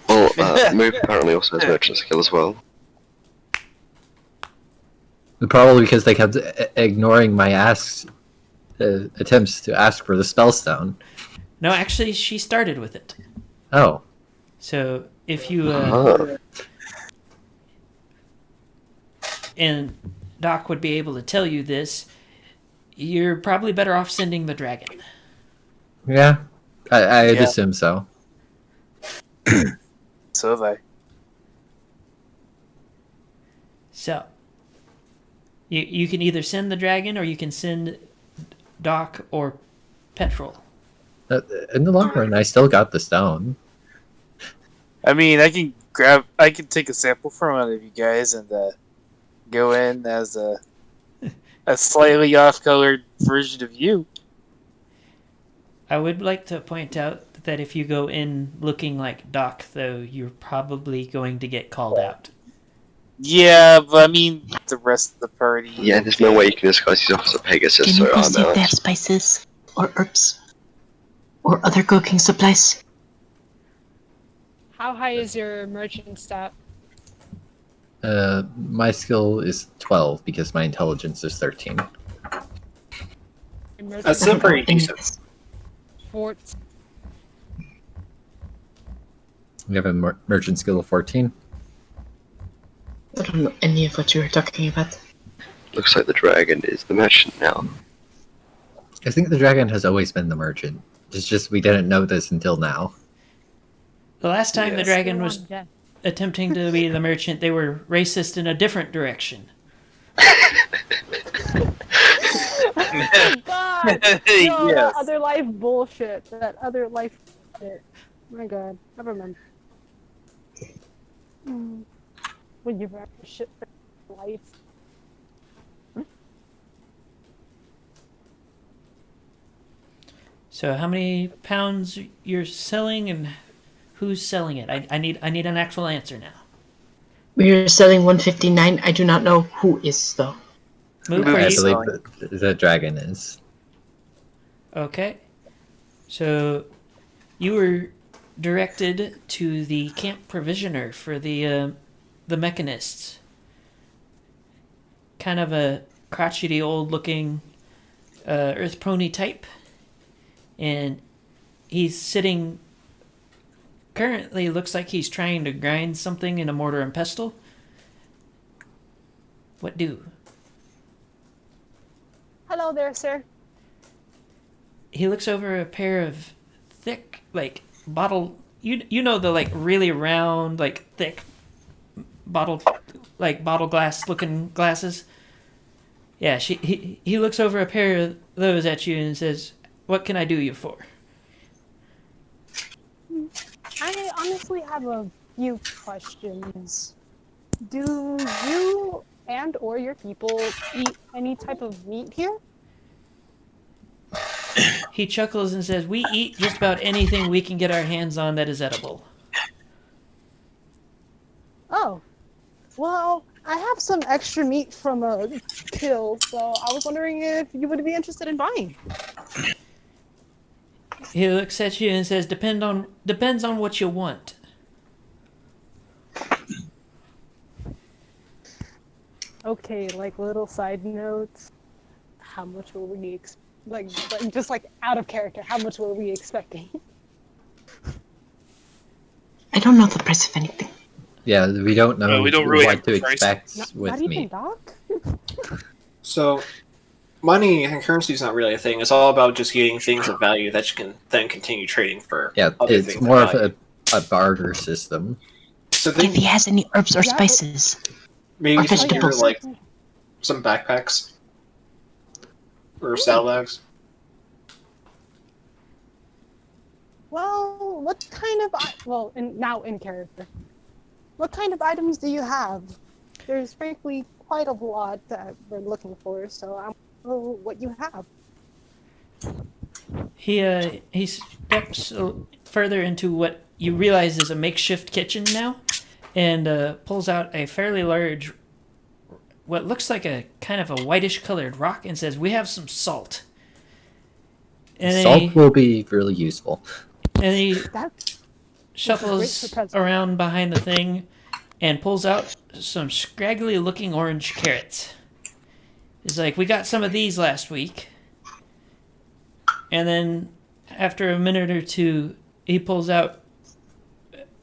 Well, Moop apparently also has merchant skill as well. Probably because they kept ignoring my attempts to ask for the spellstone. No, actually, she started with it. Oh, So if you and Doc would be able to tell you this, you're probably better off sending the dragon. yeah. I'd Yeah. assume so. So have I. So, You can either send the dragon or you can send Doc or Petrol. In the long run, I still got the stone. I mean, I can take a sample from one of you guys and go in as a slightly off-colored version of you. I would like to point out that if you go in looking like Doc, though, you're probably going to get called out. Yeah, but I mean, the rest of the party. Yeah, there's no way you can disguise yourself as a Pegasus, Can so you go I'm see if they have out. spices or herbs or other cooking supplies? How high is your merchant stat? My skill is 12 because my intelligence is 13. Your merchant That's still pretty And decent. 14. You have a merchant skill of 14. I don't know any of what you were talking about. Looks like the dragon is the merchant now. I think the dragon has always been the merchant. It's just we didn't know this until now. The last time the Yes. dragon was attempting to be the merchant, they were racist in a different direction. God! No, that Yes. other life bullshit. That other life shit. My God. Never mind. When you've ever shit for life. So how many pounds you're selling and who's selling it? I need an actual answer now. We're selling 159. I do not know who is though. Moop, Moop are I is you believe the dragon is. okay? So you were directed to the camp provisioner for the mechanists. Kind of a crotchety old looking earth pony type. And he's sitting currently looks like he's trying to grind something in a mortar and pestle. What do? Hello there, sir. He looks over a pair of thick, like bottle. You know the like really round, like thick bottle glass looking glasses. Yeah, he looks over a pair of those at you and says, "What can I do you for?" I honestly have a few questions. Do you and or your people eat any type of meat here? He chuckles and says, "We eat just about anything we can get our hands on that is edible." Oh. Well, I have some extra meat from a kill, so I was wondering if you would be interested in buying. He looks at you and says, depends on what you want." Okay, like little side notes. How much were we like just like out of character? How much were we expecting? I don't know the price of anything. Yeah, we don't know We don't really what have to the price. expect with not even me. Doc? So, money and currency is not really a thing. It's all about just getting things of value that you can then continue trading for. Yeah, other it's things more of value. a barter system. So If then he has any herbs or Yeah, but- spices. maybe or some vegetables. like some backpacks or saddlebags. Well, what kind of now in character? What kind of items do you have? There's frankly quite a lot that we're looking for, so I want to know what you have. He steps further into what you realize is a makeshift kitchen now, and pulls out a fairly large, what looks like a kind of a whitish colored rock, and says, "We have some salt." And Salt will be really useful. he That's shuffles great for presents. around behind the thing and pulls out some scraggly looking orange carrots. He's like, "We got some of these last week." And then after a minute or two, he pulls out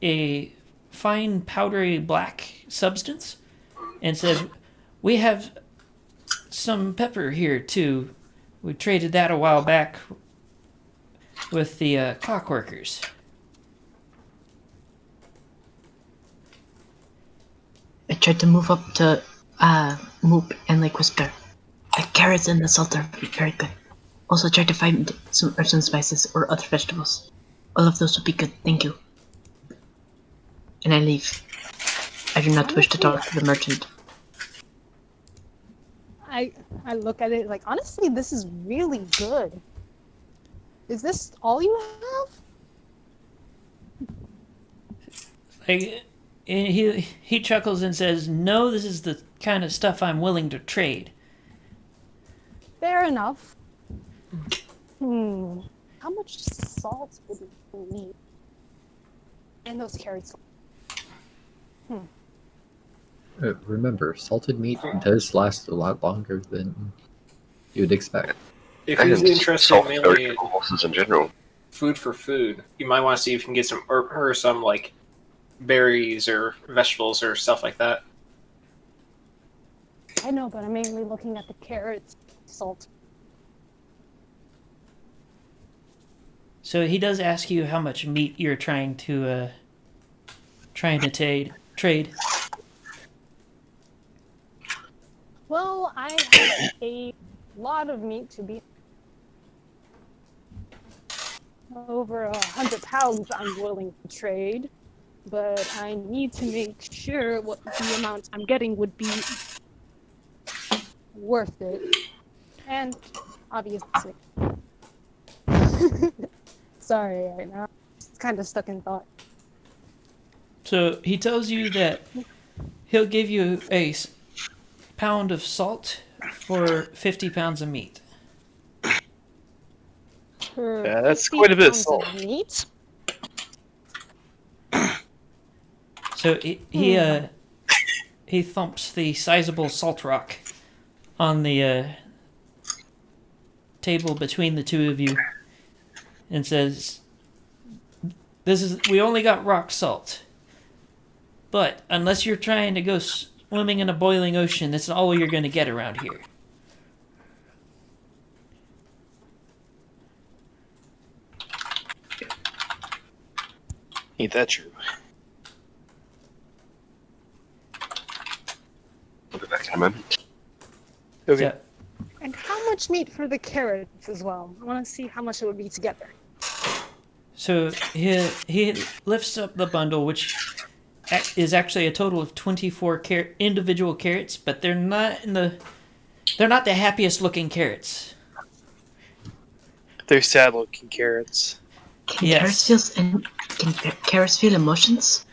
a fine powdery black substance and says, "We have some pepper here too. We traded that a while back with the clockworkers." I tried to move up to Moop, and like whisper. The carrots and the salt are very good. Also try to find some herbs and spices or other vegetables. All of those would be good, thank you. And I leave. I do not wish to talk to the merchant. I look at it like, honestly, this is really good. Is this all you have? Like, and he chuckles and says, "No, this is the kind of stuff I'm willing to trade." Fair enough. How much salt would we need? And those carrots. Remember, salted meat does last a lot longer than you would expect. If he's And interested salt mainly very in good for horses in general. food for food, you might want to see if you can get some or some like berries or vegetables or stuff like that. I know, but I'm mainly looking at the carrots, salt. So he does ask you how much meat you're trying to trade. Well, I have a lot of meat to be. Over 100 pounds I'm willing to trade, but I need to make sure what the amount I'm getting would be worth it. And obviously. Sorry, right now. It's kind of stuck in thought. So he tells you that he'll give you a pound of salt for 50 pounds of meat. Yeah, that's quite a bit of 50 salt. pounds of meat? So he thumps the sizable salt rock on the table between the two of you and says, we only got rock salt. But unless you're trying to go swimming in a boiling ocean, that's all you're going to get around here. Ain't that true? I'll be back in a moment. Okay. So, And how much meat for the carrots as well? I want to see how much it would be together. So he lifts up the bundle, which is actually a total of 24 individual carrots, but they're not the happiest looking carrots. They're sad looking carrots. Can Yes. carrots feel emotions?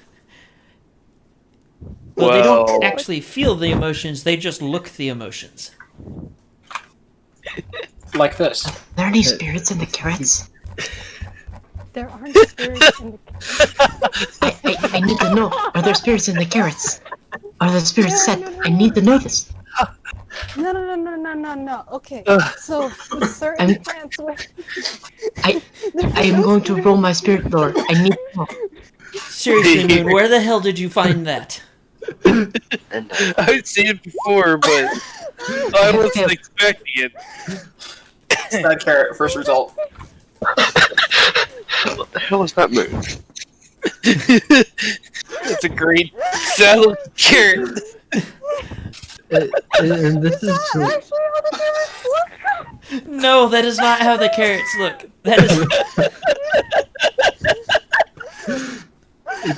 Well, they don't Well- actually feel the emotions; they just look the emotions. Like this. Are there any spirits in the carrots? There aren't spirits in the carrots. I need to know. Are there spirits in the carrots? Are the spirits No, set? no, no, I need to know this. No. Okay, so with certain I'm- plants where... I am going to roll my spirit lore. I need to know. Seriously, Moon, where the hell did you find that? And I've seen it before, but I wasn't expecting it. Sad carrot, first result. what the hell is that move? It's a great salad carrot. And this is That's actually how the carrots look! No, that is not how the carrots look. That is.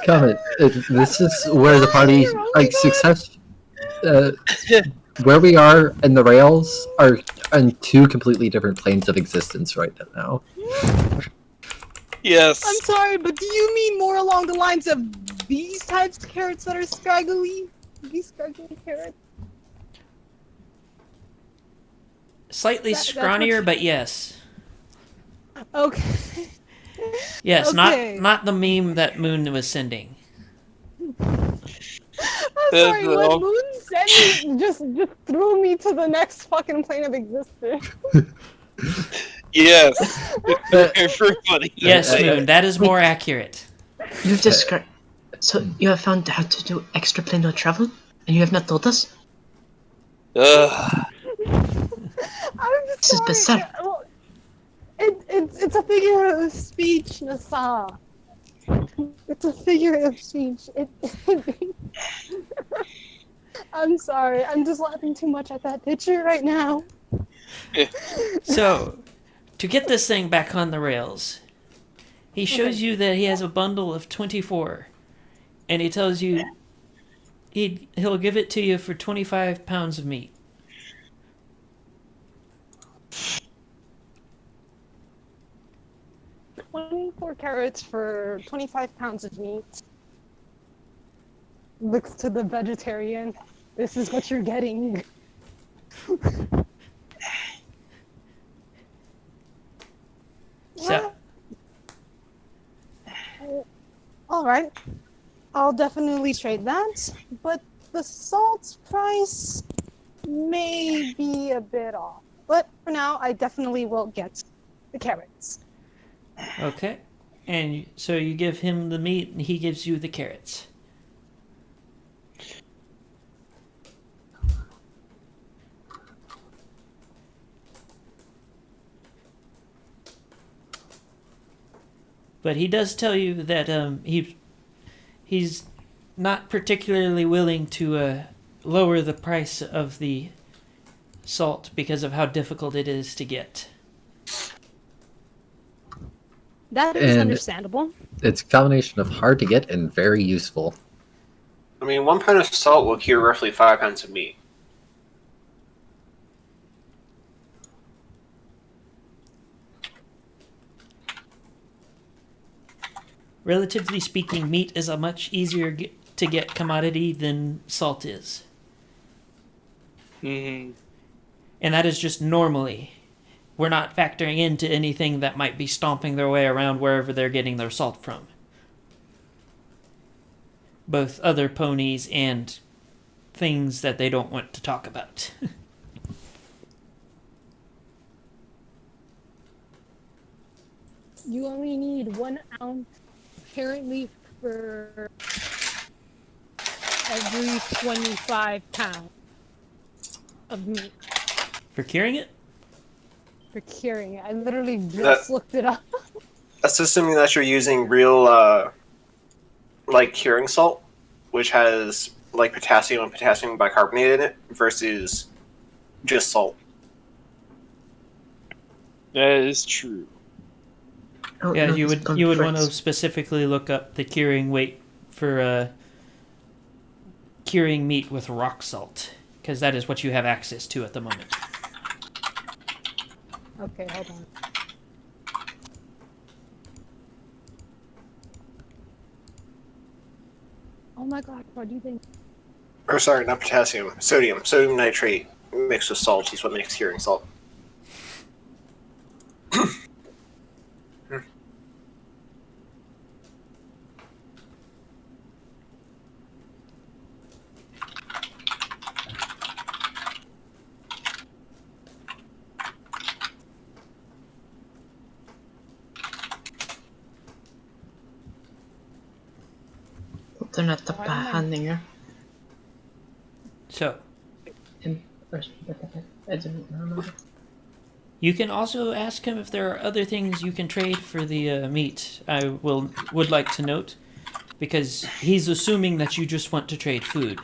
comment. This is where the party success. Where we are and the rails are on two completely different planes of existence right now. Yes. I'm sorry, but do you mean more along the lines of these types of carrots that are scraggly? These scraggly carrots? Slightly That's scrawnier, what- but yes. Okay. Yes, Okay. not the meme that Moon was sending. I'm sorry, no. what Moon said just threw me to the next fucking plane of existence. Yes. Very funny. Yes, Moon, that is more accurate. You've described. So you have found how to do extraplanar travel, and you have not told us. Ugh. I'm This is sorry. bizarre. Well, it's a figure of speech, Nasa. It's a figure of speech. I'm I'm sorry. I'm just laughing too much at that picture right now. So, to get this thing back on the rails, he shows you that he has a bundle of 24, and he tells you he'll give it to you for 25 pounds of meat. $24 carrots for 25 pounds of meat. Looks to the vegetarian. This is what you're getting. So, Alright. I'll definitely trade that, but the salt price may be a bit off. But for now, I definitely will get the carrots. okay. And so you give him the meat, and he gives you the carrots. But he does tell you that he's not particularly willing to lower the price of the salt because of how difficult it is to get. That is And- understandable. It's a combination of hard to get and very useful. I mean, 1 pound of salt will cure roughly 5 pounds of meat. Relatively speaking, meat is a much easier to get commodity than salt is. Mm-hmm. And that is just normally. We're not factoring into anything that might be stomping their way around wherever they're getting their salt from. Both other ponies and things that they don't want to talk about. You only need 1 ounce apparently for every 25 pounds of meat For curing it? for curing it. I literally just looked it up. That's assuming that you're using real, like, curing salt, which has, like, potassium and potassium bicarbonate in it, versus just salt. That is true. Oh, Yeah, no, you this would want to conference. specifically look up the curing weight for curing meat with rock salt, because that is what you have access to at the moment. Okay, hold on. Oh my god, what do you think? Or sorry, not potassium. Sodium. Sodium nitrate mixed with salt is what makes curing salt. Den att tappa handlingar. So, I don't know. you can also ask him if there are other things you can trade for the meat. I would like to note, because he's assuming that you just want to trade food.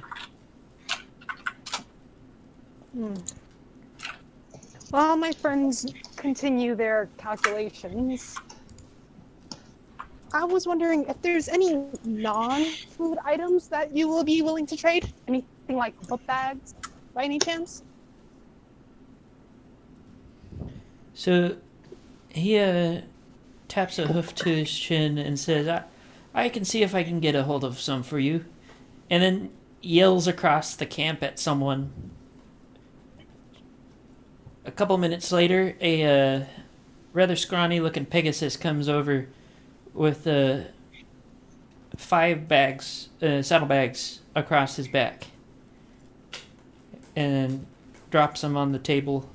While my friends continue their calculations, I was wondering if there's any non-food items that you will be willing to trade? Anything like book bags, by any chance? So, he taps a hoof to his chin and says, I can see if I can get a hold of some for you. And then yells across the camp at someone. A couple minutes later, a rather scrawny-looking Pegasus comes over with 5 bags, saddlebags across his back, and drops them on the table.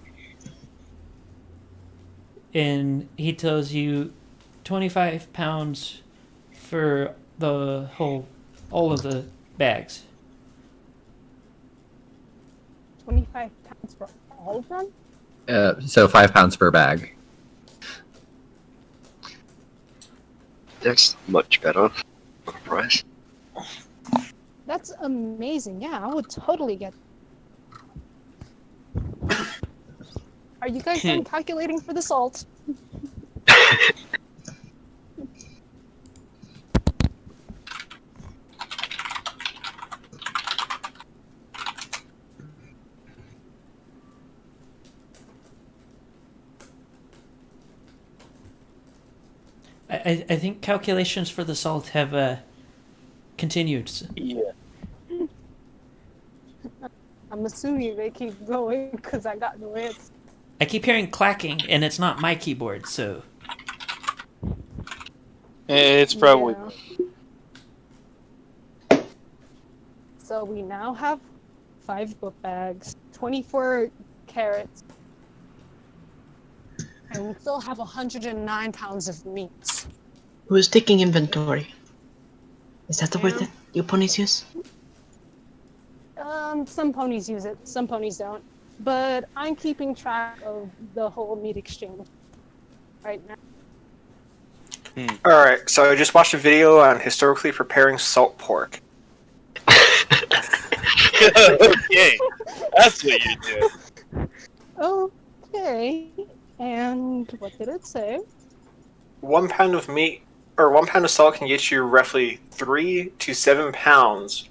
And he tells you 25 pounds for the all of the bags. 25 pounds for all of them? So 5 pounds per bag. That's much better price. That's amazing. Yeah, I would totally get. Are you guys done calculating for the salt? I think calculations for the salt have continued. Yeah. I'm assuming they keep going because I got no answer. I keep hearing clacking, and it's not my keyboard, so. It's probably. Yeah. So we now have 5 book bags, 24 carrots, and we still have 109 pounds of meat. Who's taking inventory? Is that the word Yeah. that you ponies use? Some ponies use it, some ponies don't. But I'm keeping track of the whole meat exchange right now. Alright, so I just watched a video on historically preparing salt pork. Okay, that's what you do. Okay, and what did it say? 1 pound of meat, or 1 pound of salt can get you roughly 3 to 7 pounds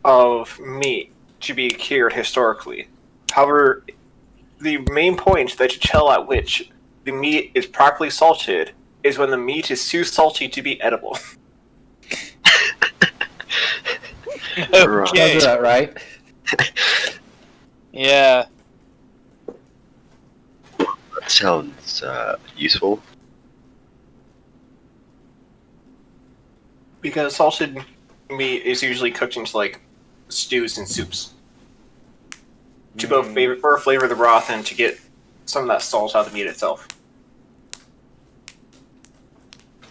of meat to be cured historically. However, the main point that you tell at which the meat is properly salted is when the meat is too salty to be edible. Okay. Is that right? Yeah. That sounds useful. Because salted meat is usually cooked into like stews and soups to both flavor the broth and to get some of that salt out of the meat itself.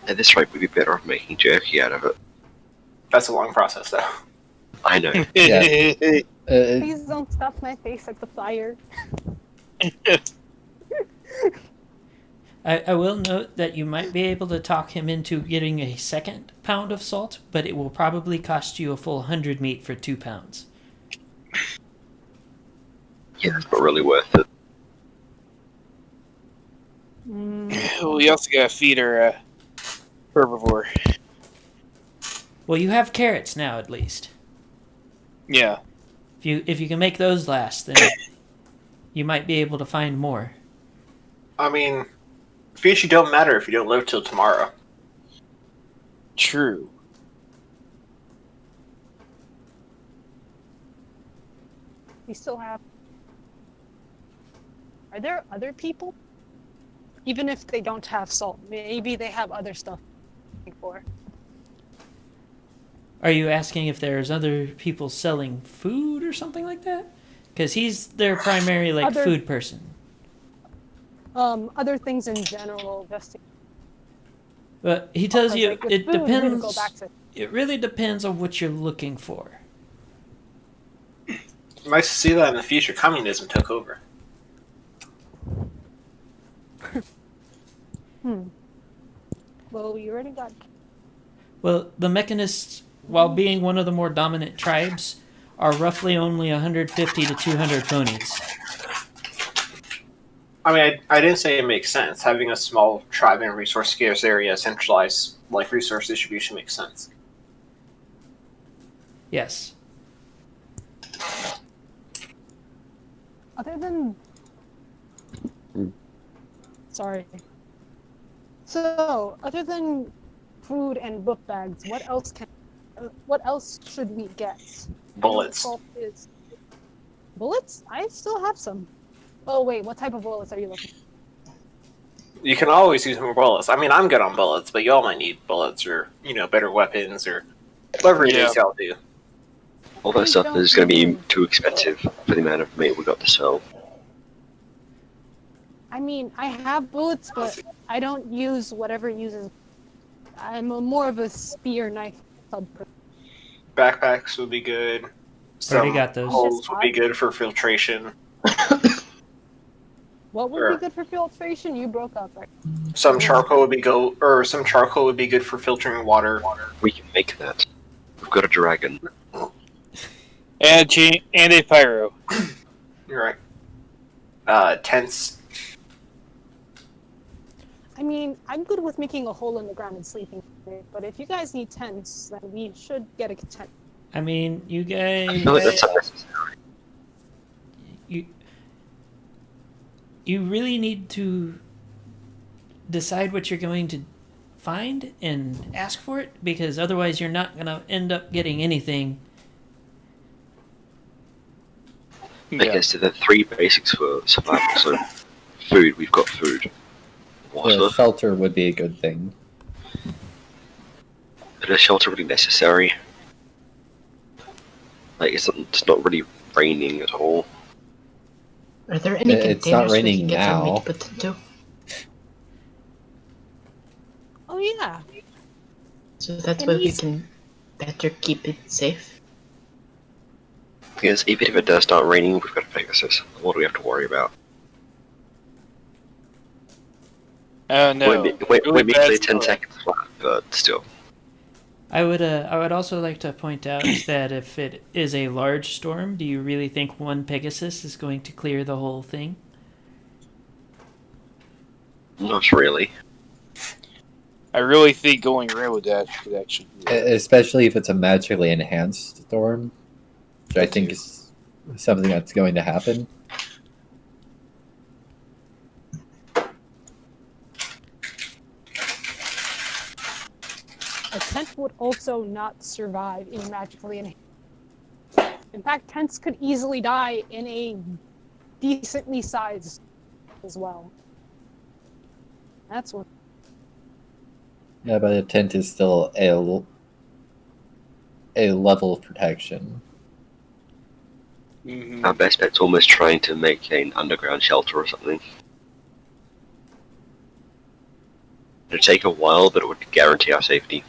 At this rate, we'd be better off making jerky out of it. That's a long process, though. I know. Yeah. Please don't stuff my face at the fire. I will note that you might be able to talk him into getting a second pound of salt, but it will probably cost you a full 100 meat for 2 pounds. Yeah, it's not really worth it. We also gotta feed our herbivore. Well, you have carrots now, at least. Yeah. If you can make those last, then you might be able to find more. I mean, fish don't matter if you don't live till tomorrow. True. We still have. Are there other people? Even if they don't have salt, maybe they have other stuff for. Are you asking if there's other people selling food or something like that? Because he's their primary food person. Other things in general, just. But he tells you like, with it food, we would depends. go back to- It really depends on what you're looking for. Nice to see that in the future communism took over. Well, we already got. Well, the Mechanists, while being one of the more dominant tribes, are roughly only 150 to 200 ponies. I mean, I didn't say it makes sense. Having a small tribe in a resource scarce area, centralized like resource distribution makes sense. Yes. Other than. Sorry. So, other than food and book bags, what else should we get? Bullets. Salt is- Bullets? I still have some. Oh wait, what type of bullets are you looking for? You can always use more bullets. I mean, I'm good on bullets, but y'all might need bullets or, better weapons or whatever it is y'all do. All that stuff is going to be too expensive for the amount of meat we got to sell. I mean, I have bullets, but I don't use whatever uses. I'm more of a spear knife sub. Backpacks would be good. Already got those. Holes would be good for filtration. What would be good for filtration? You broke up, right? Some charcoal would be good for filtering water. We can make that. We've got a dragon. And a pyro. You're right. Tents. I mean, I'm good with making a hole in the ground and sleeping in it, but if you guys need tents, then we should get a tent. I mean, you I guys, feel like that's unnecessary. you really need to decide what you're going to find and ask for it, because otherwise you're not going to end up getting anything. I guess the three basics for survival. So, food. We've got food. Water. Yeah, shelter would be a good thing. But is shelter really necessary? Like, it's not really raining at all. Are there any It's not containers we raining can get some now. meat put into? Oh yeah. So that's Can where we we- can better keep it safe. Because even if it does start raining, we've got Pegasus. What do we have to worry about? No. Wait, Really make bad it 10 spell. seconds flat, but still. I would also like to point out that if it is a large storm, do you really think one Pegasus is going to clear the whole thing? Not really. I really think going Raildash could actually do that. Especially if it's a magically enhanced storm, which I think is something that's going to happen. A tent would also not survive in magically enhanced. In fact, tents could easily die in a decently sized as well. That's what. Yeah, but a tent is still a level of protection. Mhm. Our best bet's almost trying to make an underground shelter or something. It'd take a while, but it would guarantee our safety.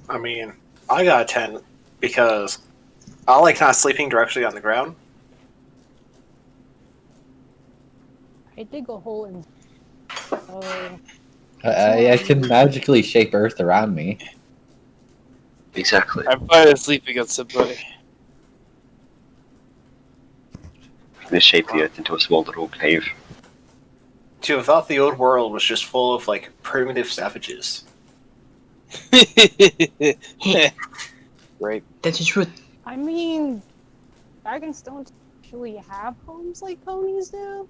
I mean, I got a tent because I like not sleeping directly on the ground. I dig a hole in. Oh, I can magically shape Earth around me. Exactly. I'm fine with sleeping on somebody. They shape the Earth into a small little cave. To have thought the old world was just full of like primitive savages. Right. That is true. I mean, dragons don't actually have homes like ponies do.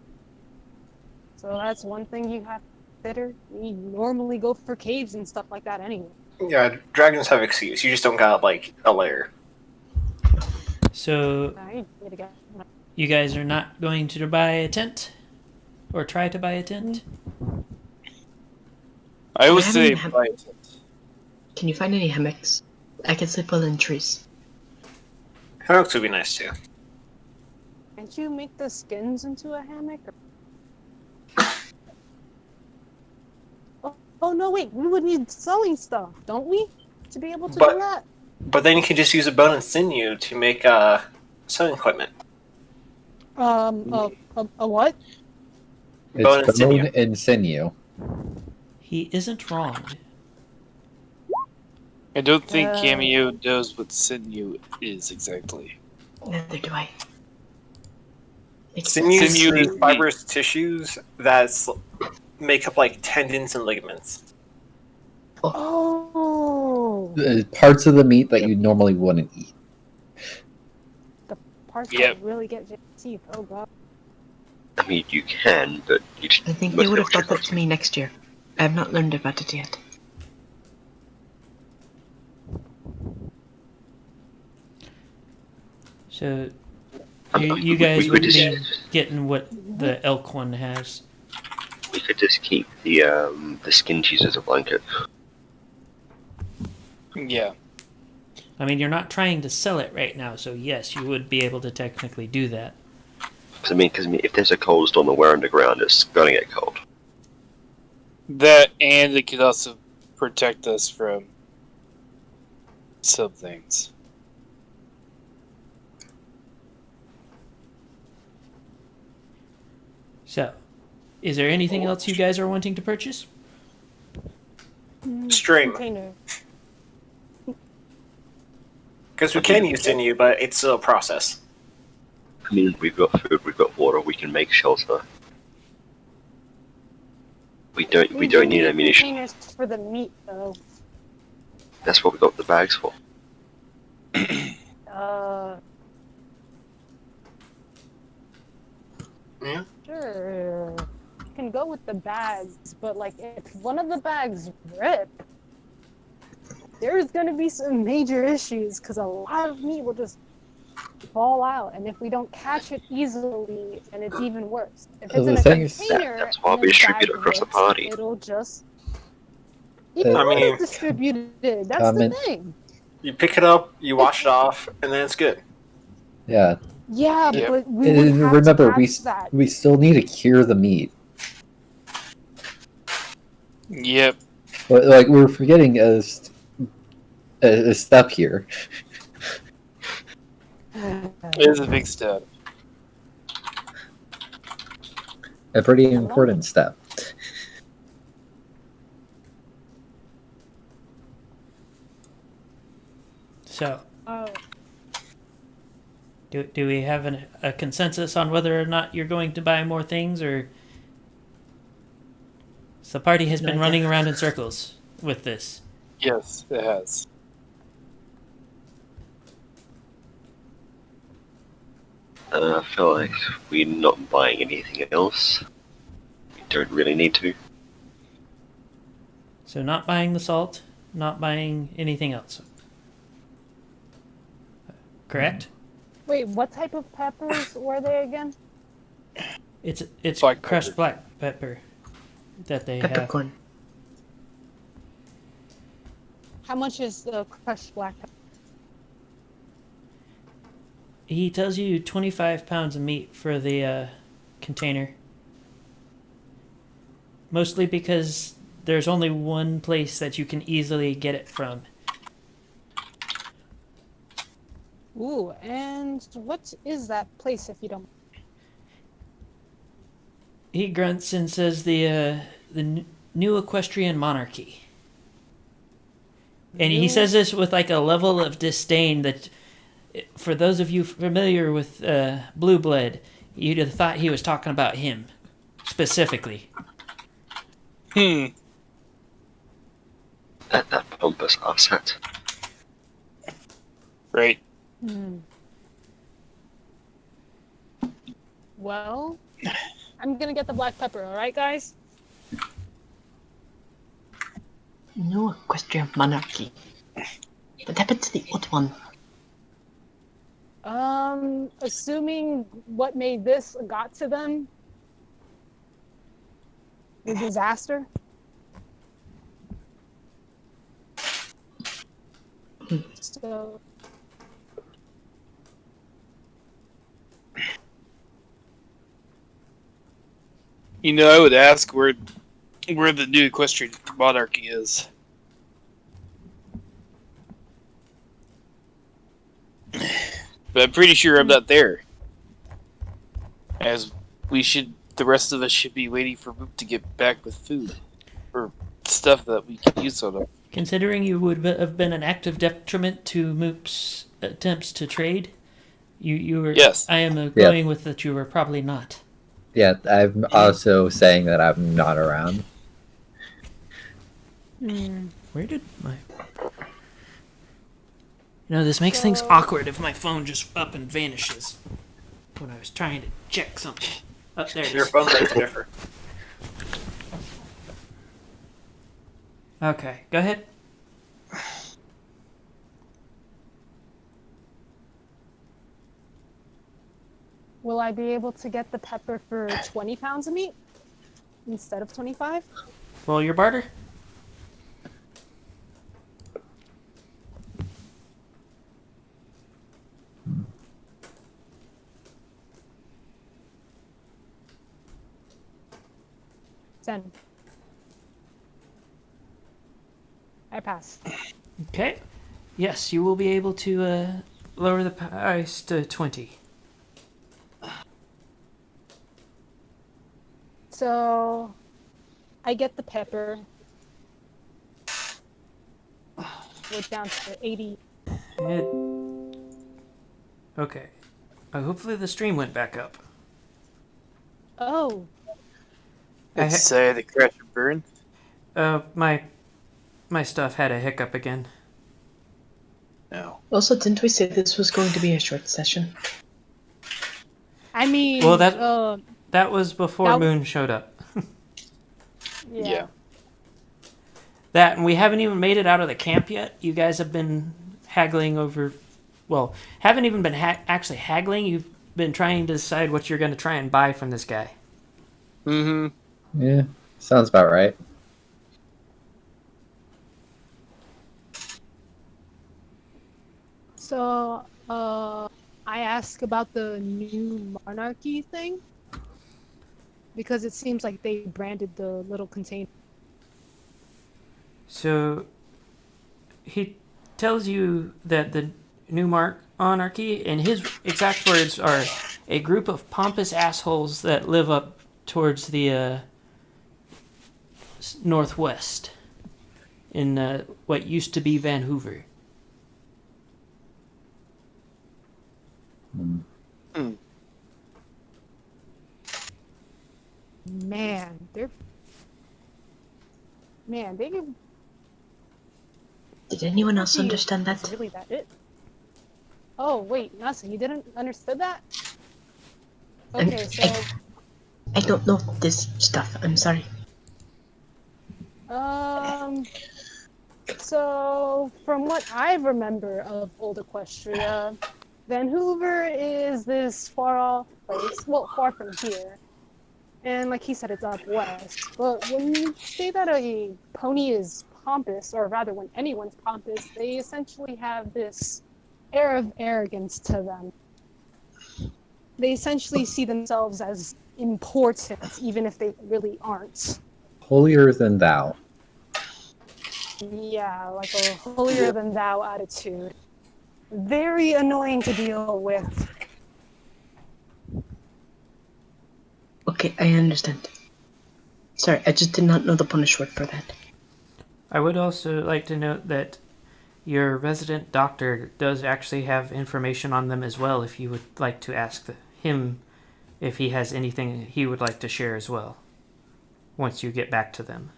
So that's one thing you have to consider. We normally go for caves and stuff like that anyway. Yeah, dragons have excuse. You just don't got like a lair. So I need to get. you guys are not going to buy a tent? Or try to buy a tent? I would Yeah, I say mean, buy it. Can you find any hammocks? I can sleep well in trees. Hammocks would be nice too. Can't you make the skins into a hammock? Oh no! Wait, we would need sewing stuff, don't we, to be able to But- do that? But then you can just use a bone and sinew to make sewing equipment. A what? Bone and It's bone sinew. and sinew. He isn't wrong. I don't think Cameo knows what sinew is exactly. Neither do I. It's Sinews Sinew are is fibrous tissues that make up like tendons and ligaments. Oh, Parts of the meat that you normally wouldn't eat. the parts Yep. that really get your teeth. Oh god. I mean, you can, but you just I think must they would know have what you're taught that to me next year. I have not learned about it yet. So going. you guys we would could be just getting what the elk one has. we could just keep the skin cheese as a blanket. Yeah. I mean, you're not trying to sell it right now, so yes, you would be able to technically do that. Because I mean, if there's a cold storm and we're underground, it's gonna get cold. That, and it could also protect us from some things. So, is there anything else you guys are wanting to purchase? String. Container. Because we can use sinew, but it's still a process. I mean, we've got food, we've got water, we can make shelter. We don't need ammunition. Containers for the meat, though. That's what we got the bags for. Yeah. Sure. You can go with the bags, but like if one of the bags rip, there's gonna be some major issues because a lot of meat will just fall out, and if we don't catch it easily, then it's even worse. If it's in The a thing is container, that's why and we the distribute bag it across the rips, party. It'll just even I when mean- it's distributed. That's the Comment. thing. You pick it up, you wash it off, and then it's good. Yeah. Yeah, Yep. but we would And have remember, to we catch that. we still need to cure the meat. Yep. But, like, we're forgetting a step here. It is a big step. A pretty important step. So, Oh, do we have a consensus on whether or not you're going to buy more things, or so the party has been running around in circles with this? Yes, it has. I feel like we're not buying anything else. We don't really need to. So, not buying the salt, not buying anything else. Correct? wait, what type of peppers were they again? It's Black crushed pepper. black pepper that they have. Peppercorn. How much is the crushed black pepper? He tells you 25 pounds of meat for the container. Mostly because there's only one place that you can easily get it from. Ooh, and what is that place if you don't? He grunts and says the new equestrian monarchy. And he New- says this with like a level of disdain that, for those of you familiar with Blue Blood, you'd have thought he was talking about him specifically. Hmm. That pompous asset. Right. Hmm. Well, I'm gonna get the black pepper, alright, guys? No equestrian monarchy. What happened to the old one? Assuming what made this got to them, the disaster. So, You know, I would ask where the new equestrian monarchy is. But I'm pretty sure I'm not there. As the rest of us should be waiting for Moop to get back with food. Or stuff that we can use on him. Considering you would have been an active detriment to Moop's attempts to trade, you were. Yes. I am going with that you were probably not. Yeah, I'm also saying that I'm not around. Where did my... this makes things awkward if my phone just up and vanishes when I was trying to check something. Up there it Your is. phone likes to differ. Okay, go ahead. will I be able to get the pepper for 20 pounds of meat instead of 25? Roll your barter. Ten. I pass. Okay. Yes, you will be able to lower the price to 20. So, I get the pepper. We're down to 80. Okay. Hopefully the stream went back up. Oh, It's the crash and burn. My stuff had a hiccup again. No. Also, didn't we say this was going to be a short session? I mean, Well, that was before that- Moon showed up. yeah. That, and we haven't even made it out of the camp yet. You guys have been haggling over... Well, haven't even been actually haggling. You've been trying to decide what you're going to try and buy from this guy. Mm-hmm. Yeah, sounds about right. So, I asked about the new monarchy thing because it seems like they branded the little container. So, he tells you that the new monarchy, and his exact words are, a group of pompous assholes that live up towards the northwest in what used to be Vancouver. Man, they Did anyone else Is understand that? really that it? Oh wait, Nasa, you didn't understand that? Okay, so I don't know this stuff. I'm sorry. so from what I remember of Old Equestria, Vancouver is this far off place, well, far from here. And like he said, it's up west. But when you say that a pony is pompous, or rather when anyone's pompous, they essentially have this air of arrogance to them. They essentially see themselves as important, even if they really aren't. Holier than thou. Yeah, like a holier than thou attitude. Very annoying to deal with. Okay, I understand. Sorry, I just did not know the Punish word for that. I would also like to note that your resident doctor does actually have information on them as well, if you would like to ask him if he has anything he would like to share as well, once you get back to them.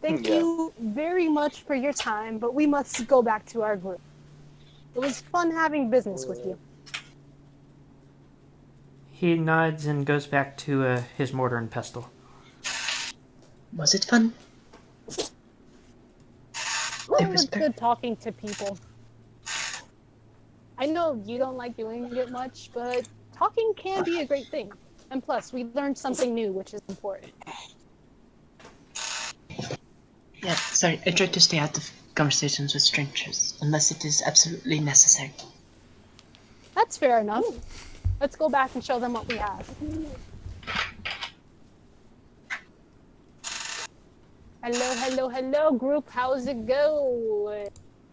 Thank Yeah. you very much for your time, but we must go back to our group. It was fun having business with you. He nods and goes back to his mortar and pestle. Was it fun? It was good talking to people. I know you don't like doing it much, but talking can be a great thing. And plus, we learned something new, which is important. Yeah, sorry, I try to stay out of conversations with strangers, unless it is absolutely necessary. That's fair enough. Let's go back and show them what we have. Hello, group. How's it go?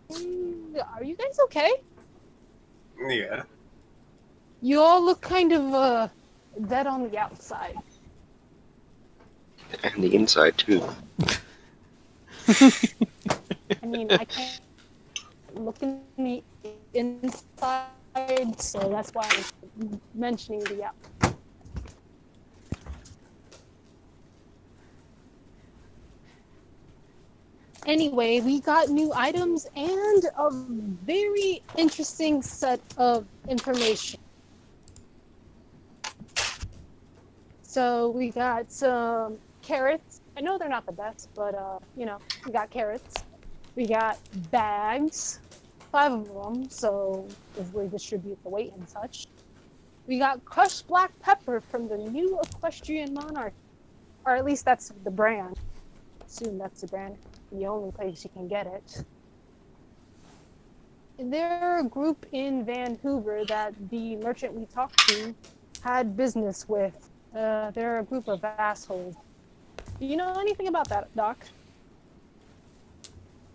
Are you guys okay? Yeah. You all look kind of, dead on the outside. And the inside, too. I mean, I can't look in the inside, so that's why I'm mentioning the out. Anyway, we got new items and a very interesting set of information. So we got some carrots. I know they're not the best, but we got carrots. We got bags, 5 of them, so if we distribute the weight and such. We got crushed black pepper from the new Equestrian Monarch, or at least that's the brand. I assume that's the brand, the only place you can get it. They're a group in Vancouver that the merchant we talked to had business with. They're a group of assholes. Do you know anything about that, Doc?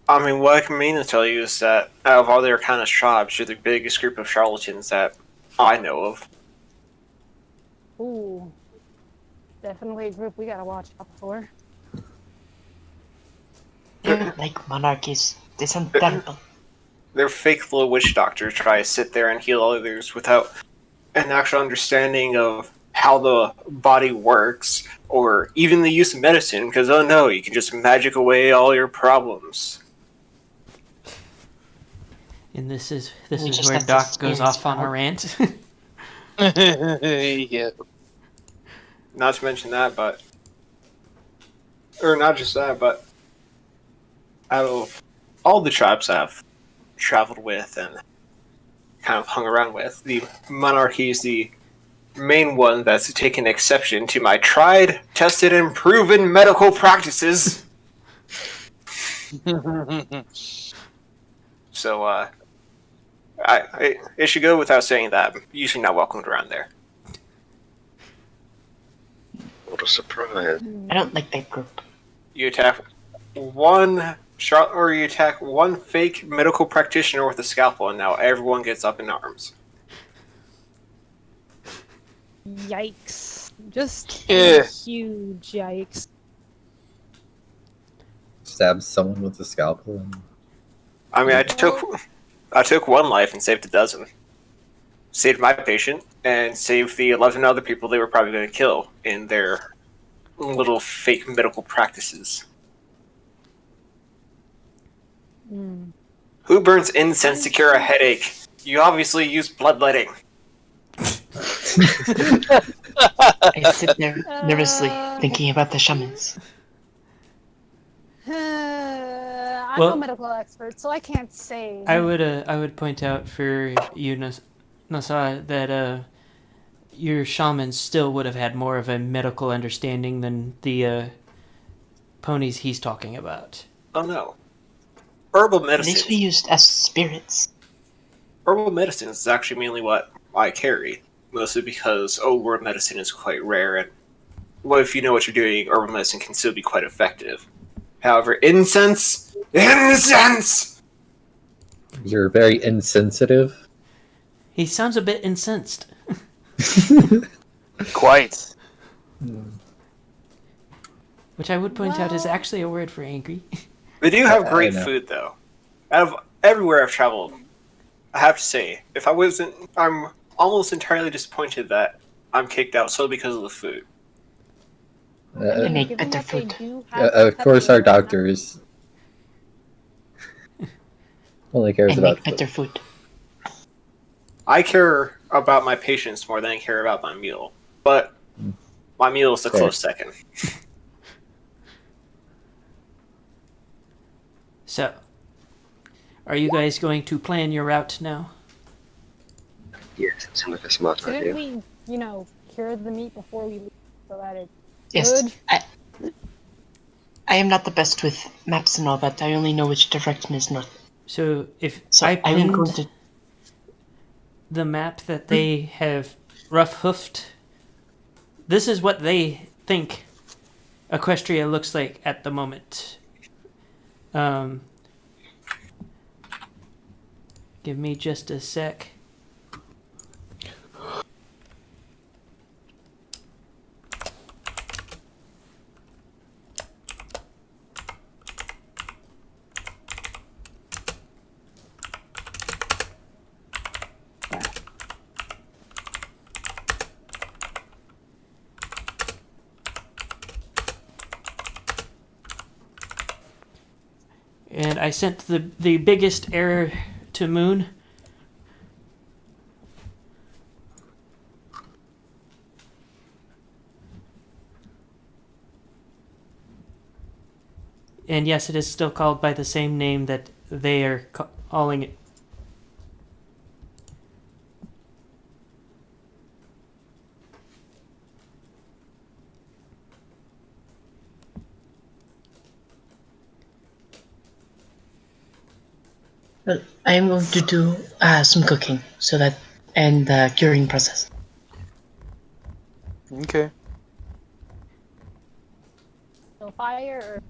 I mean, what I can mean to tell you is that out of all their kind of tribes, you're the biggest group of charlatans that I know of. Ooh. Definitely a group we gotta watch out for. They're like monarchies. They sound terrible. They're fake little witch doctors try to sit there and heal others without an actual understanding of how the body works or even the use of medicine, because oh no, you can just magic away all your problems. And this is You just where have to Doc goes experience off on a power. rant. Yeah. Not to mention that, but or not just that, but out of all the tribes I've traveled with and kind of hung around with, the monarchy is the main one that's taken exception to my tried, tested, and proven medical practices. So, it should go without saying that I'm usually not welcomed around there. What a surprise. I don't like that group. You attack one shot, or you attack one fake medical practitioner with a scalpel, and now everyone gets up in arms. Yikes. Just Yeah. a huge yikes. Stabs someone with a scalpel. And... I mean, I took one life and saved a dozen. Saved my patient and saved the 11 other people they were probably going to kill in their little fake medical practices. Who burns incense to cure a headache? You obviously use bloodletting. I sit there nervously thinking about the shamans. I'm Well- no medical expert, so I can't say. I would point out for you, Nasa, that your shamans still would have had more of a medical understanding than the ponies he's talking about. Oh no. Herbal At least we medicine. used as spirits. Herbal medicine is actually mainly what I carry. Mostly because old world medicine is quite rare, and well, if you know what you're doing, herbal medicine can still be quite effective. However, incense! Incense! You're very insensitive. He sounds a bit incensed. Quite. Which I would point out is Well- actually a word for angry. They do have I great know. food, though. Out of everywhere I've traveled, I have to say, if I wasn't, I'm almost entirely disappointed that I'm kicked out solely because of the food. They make Given better that they food. do have Of course, our pepperoni and doctors only cares And about make better food. I care about my patients more than I care about my meal, but my meal is a Fair. close second. So, are you guys going to plan your route now? Yes, it sounds like a smart Didn't idea. we, cure the meat before we leave so that it's Yes, good? I am not the best with maps and all that. I only know which direction is north. So, if So I I'm pinned going to. the map that they have rough hoofed, this is what they think Equestria looks like at the moment. Give me just a sec. And I sent the biggest error to Moon. And yes, it is still called by the same name that they are calling it. Well, I am going to do some cooking so that and the curing process. Okay. So fire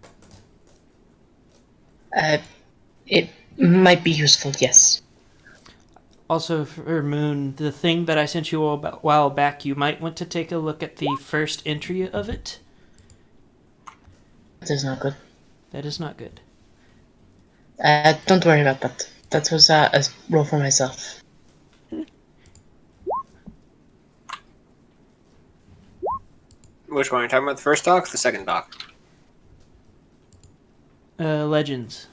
It might be useful, yes. Also, for Moon, the thing that I sent you a while back, you might want to take a look at the first entry of it. That is not good. That is not good. Don't worry about that. That was a roll for myself. Which one are you talking about? The first doc, or the second doc? Legends.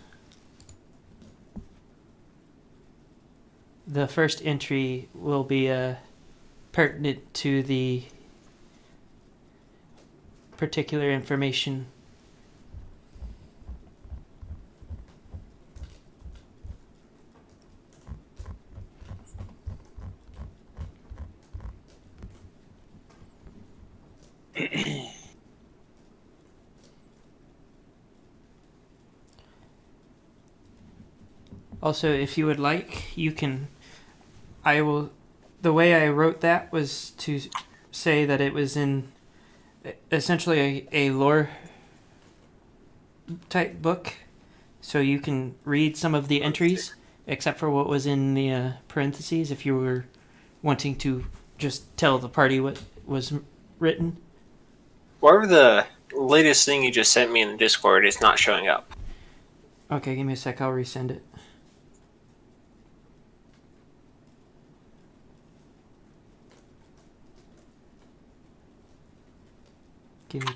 The first entry will be pertinent to the particular information. Also, if you would like, you can. I will. The way I wrote that was to say that it was in essentially a lore type book, so you can read some of the entries, except for what was in the parentheses, if you were wanting to just tell the party what was written. Whatever the latest thing you just sent me in the Discord is not showing up. Okay, give me a sec. I'll resend it. Give me.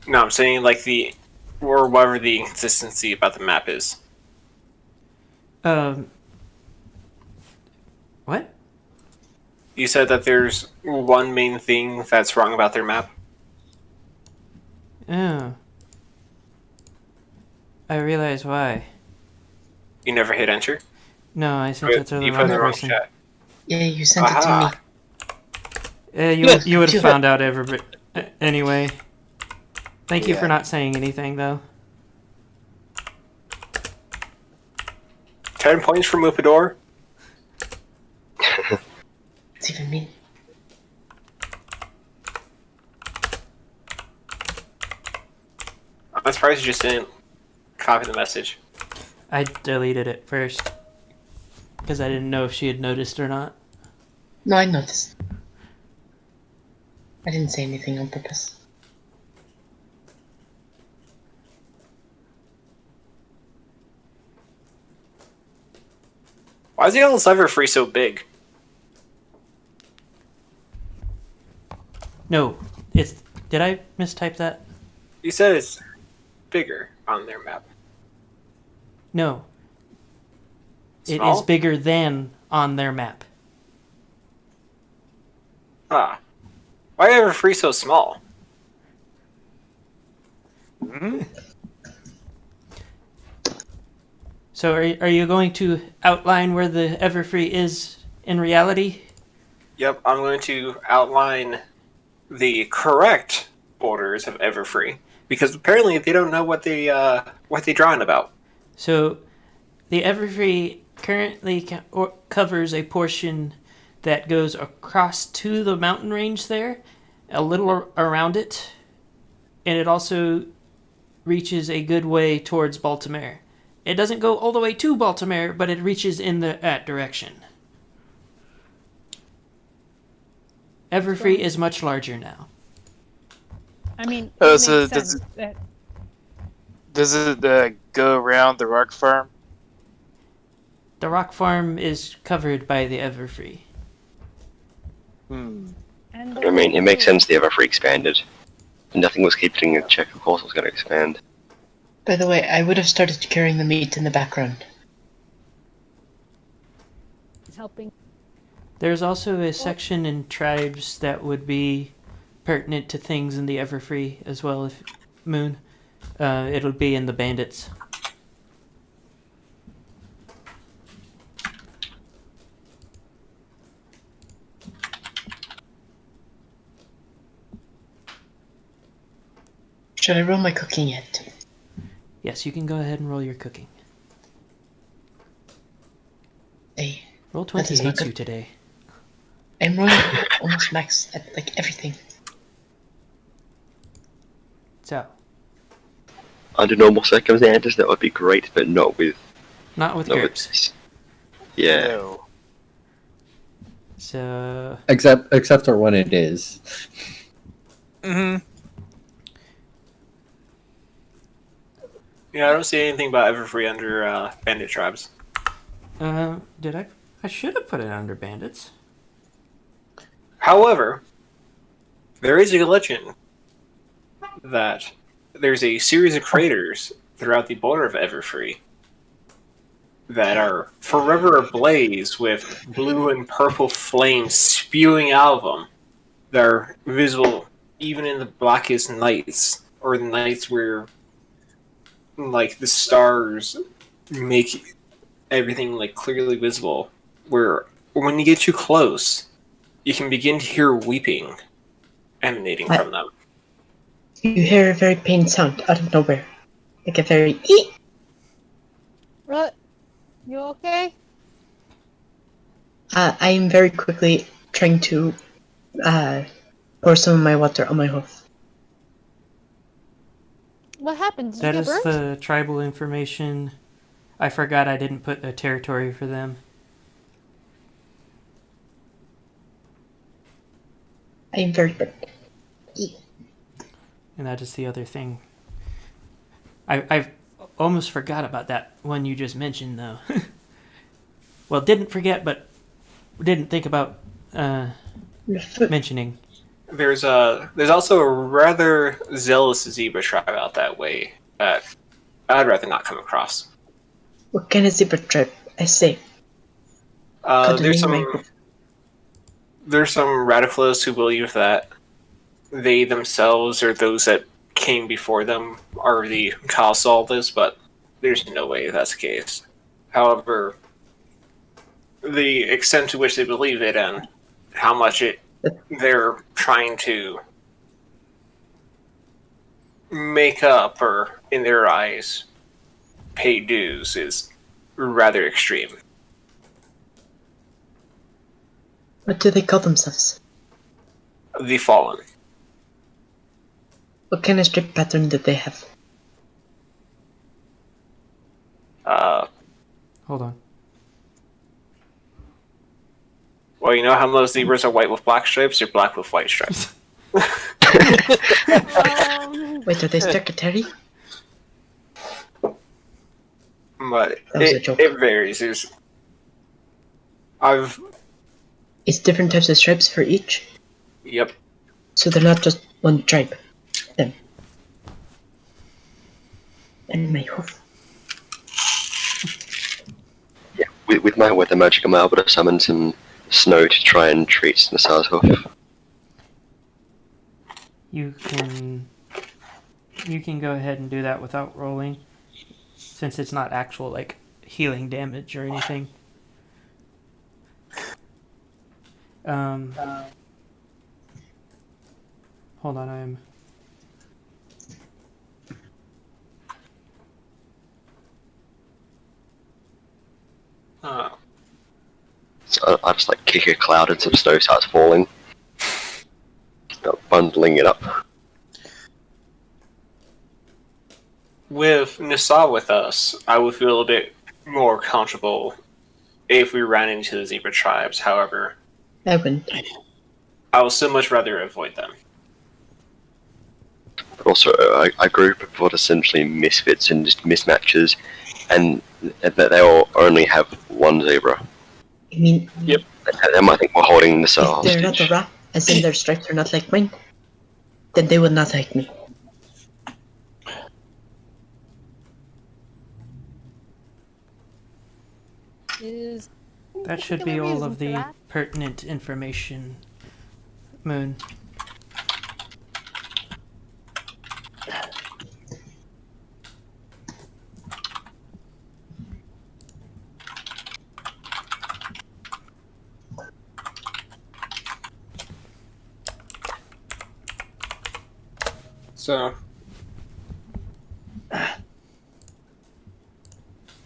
No, I'm saying like or whatever the inconsistency about the map is. What? You said that there's one main thing that's wrong about their map. Oh. I realize why. You never hit enter. No, I sent it to the You put wrong in the wrong person. chat. Yeah, you sent it to Aha. me. You would have Good. found out anyway. Thank you Yeah. for not saying anything, though. 10 points for Mupador. What's even mean? I'm surprised you just didn't copy the message. I deleted it first because I didn't know if she had noticed or not. No, I noticed. I didn't say anything on purpose. Why is the All Ever Free so big? No, it's. Did I mistype that? You said it's bigger on their map. No. It Small? is bigger than on their map. Ah. Why Ever Free so small? So are you going to outline where the Everfree is in reality? Yep, I'm going to outline the correct borders of Everfree because apparently they don't know what they're drawing about. So the Everfree currently covers a portion that goes across to the mountain range there, a little around it, and it also reaches a good way towards Baltimore. It doesn't go all the way to Baltimore, but it reaches in that direction. Everfree is much larger now. I mean, Oh, it so makes does sense that Does it go around the rock farm? The rock farm is covered by the Everfree. and I mean, it makes sense the Everfree expanded. Nothing was keeping in check, of course it was going to expand. By the way, I would have started carrying the meat in the background. It's helping. There's also a section in tribes that would be pertinent to things in the Everfree as well, if Moon. It'll be in the bandits. Should I roll my cooking yet? Yes, you can go ahead and roll your cooking. Hey, Roll That 20 is not hates you good. today. I'm rolling almost max at like everything. So, Under normal circumstances, that would be great, but not with not with not with grapes. this. Yeah. No. So, Except for when it is. Mm-hmm. Yeah, I don't see anything about Everfree under bandit tribes. did I? I should have put it under bandits. However, there is a legend that there's a series of craters throughout the border of Everfree that are forever ablaze with blue and purple flames spewing out of them that are visible even in the blackest nights, or the nights where like the stars make everything like clearly visible, where when you get too close you can begin to hear weeping emanating from them. You hear a very faint sound out of nowhere. Like a very eek. Rut, you okay? I am very quickly trying to pour some of my water on my hoof. What happened? Did That you is get burnt? the tribal information. I forgot I didn't put a territory for them. I am very burnt. Eek. And that is the other thing. I've almost forgot about that one you just mentioned, though. Well, didn't forget, but didn't think about mentioning. There's also a rather zealous zebra tribe out that way that I'd rather not come across. What kind of zebra tribe? I say. There's Cuddling my some radicalists who believe that they themselves or those that came before them are the cause of all this, but there's no way that's the case. However, the extent to which they believe it and how much they're trying to make up or, in their eyes, pay dues is rather extreme. What do they call themselves? The Fallen. What kind of stripe pattern did they have? Hold on. Well, you know how most zebras are white with black stripes or black with white stripes? Wait, are they secretary? But That was a joke. it varies. It's different types of stripes for each, Yep. so they're not just one tribe. Then. And my hoof. Yeah. With my weather magic, I'm able to summon some snow to try and treat Nassar's hoof. You can go ahead and do that without rolling, since it's not actual like healing damage or anything. Hold on, I'm. So I just like kick a cloud and some snow starts falling. Start bundling it up. With Nissa with us, I would feel a bit more comfortable if we ran into the zebra tribes. However, I wouldn't. I would still much rather avoid them. But also, a group of what essentially misfits and just mismatches, and that they all only have one zebra. I mean, Yep. They might think we're holding Nassar if they're not a hostage. rat, as in their stripes are not like mine, then they would not like me. Is That should be all of the pertinent information, Moon. So,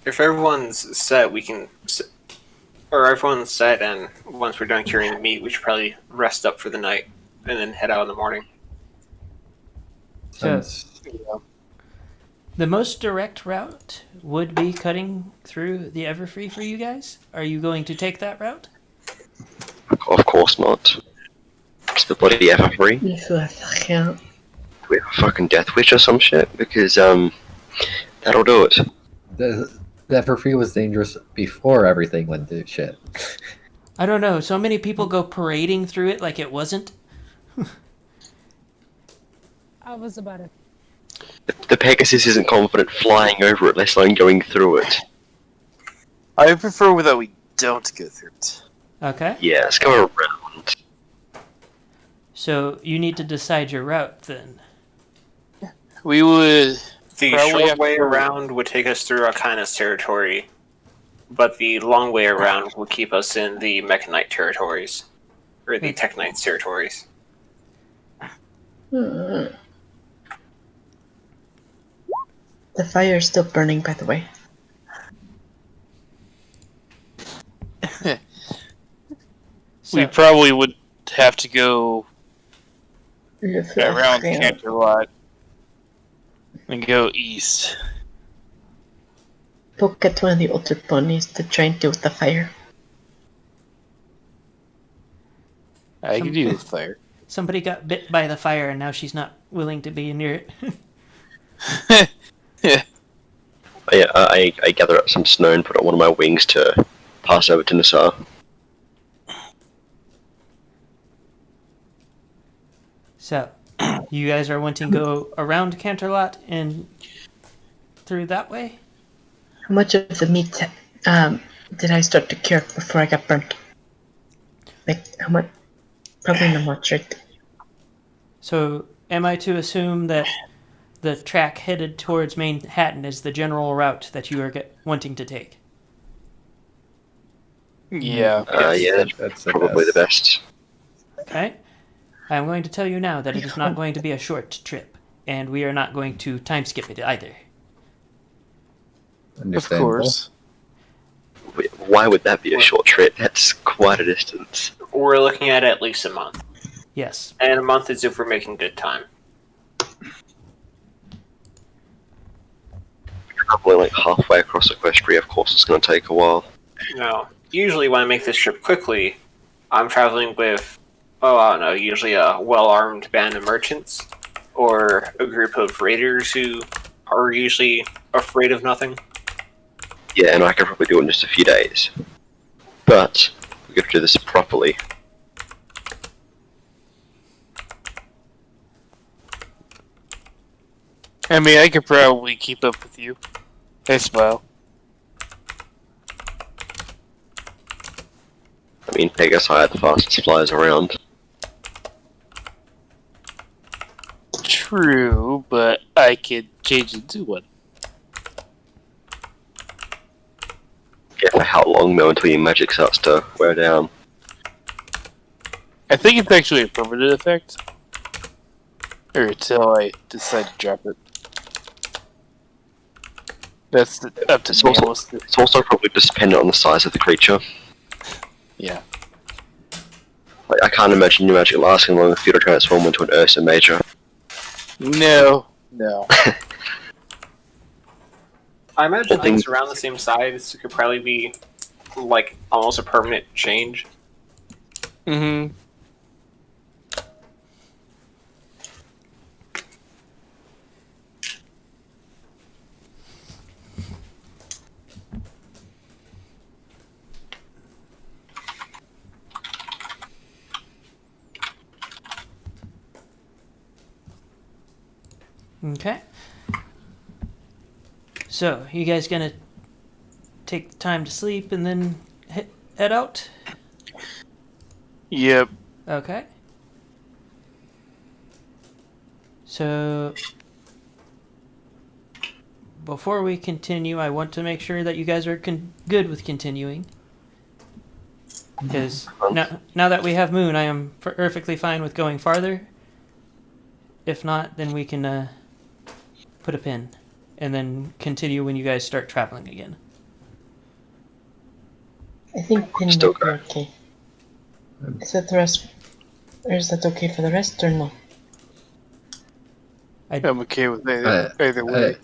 if everyone's set, or everyone's set, and once we're done curing the meat, we should probably rest up for the night and then head out in the morning. Sounds The most direct route would be cutting through the Everfree for you guys. Are you going to take that route? Of course not. It's the bloody Everfree. Il faut faire rien. We have a fucking Death Wish or some shit, because, that'll do it. that for free was dangerous before everything went to shit. I don't know. So many people go parading through it like it wasn't. I was about it. The Pegasus isn't confident flying over it, let alone going through it. I prefer that we don't go through it. Okay. Yeah, let's go around. So you need to decide your route then. We would. The Probably short have way to- around would take us through Akaina's territory, but the long way around will keep us in the Mechanite territories, or the Technites territories. The fire is still burning, by the way. So, We probably would have to go Il faut around faire rien. Canterlot and go east. Poke at one of the other ponies to try and deal with the fire. I can do the fire. somebody got bit by the fire and now she's not willing to be near it. Yeah, I gather up some snow and put it on one of my wings to pass over to Nassar. So, you guys are wanting to go around Canterlot and through that way? How much of the meat did I start to cure before I got burnt? Like, how much? Probably not much, right? So, am I to assume that the track headed towards Manhattan is the general route that you are wanting to take? Yeah. Yeah, That's probably the best. Okay. I'm going to tell you now that it is not going to be a short trip, and we are not going to time skip it either. Of Understandable. course. Wait, why would that be a short trip? That's quite a distance. We're looking at least a month, Yes. and a month is if we're making good time. Probably like halfway across Equestria, of course it's going to take a while. No, usually when I make this trip quickly, I'm traveling with, I don't know, usually a well-armed band of merchants, or a group of raiders who are usually afraid of nothing. Yeah, and I can probably do it in just a few days. But, we got to do this properly. I mean, I could probably keep up with you as well. I mean, Pegasus are the fastest flyers around. True, but I could change into one. Yeah, for how long though until your magic starts to wear down? I think it's actually a permanent effect. Or until I decide to drop it. That's up to It's also- Nameless. It's also probably just dependent on the size of the creature. Yeah. Like, I can't imagine your magic lasting long if you transform into an Ursa Major. No. No. I imagine I things think- around the same size could probably be, like, almost a permanent change. Mm-hmm. Okay. So, you guys gonna take time to sleep and then head out? Yep. Okay. So, before we continue, I want to make sure that you guys are good with continuing. Because now that we have Moon, I am perfectly fine with going farther. If not, then we can put a pin and then continue when you guys start traveling again. I think pin Still might be okay. Is that the rest? Or is that okay for the rest or no? I'm okay with either way.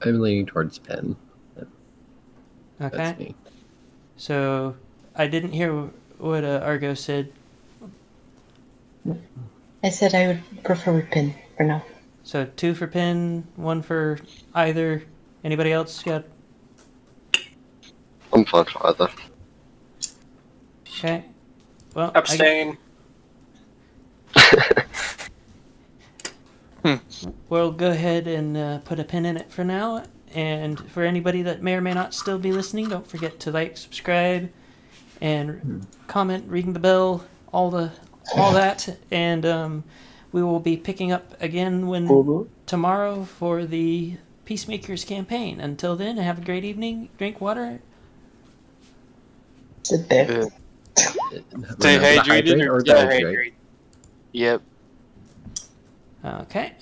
I'm leaning towards pen. Okay. That's me. So I didn't hear what Argo said. I said I would prefer with pin for now. So 2 for Pin, 1 for either. Anybody else got? I'm fine for either. Okay. Well, Abstain. we'll go ahead and put a pin in it for now. And for anybody that may or may not still be listening, don't forget to like, subscribe, and comment, ring the bell, all that. And we will be picking up again tomorrow for the Peacemakers campaign. Until then, have a great evening. Drink water. Sit there. Stay Remember to hydrated hydrate or or dehydrate. dehydrate. Yep. Okay.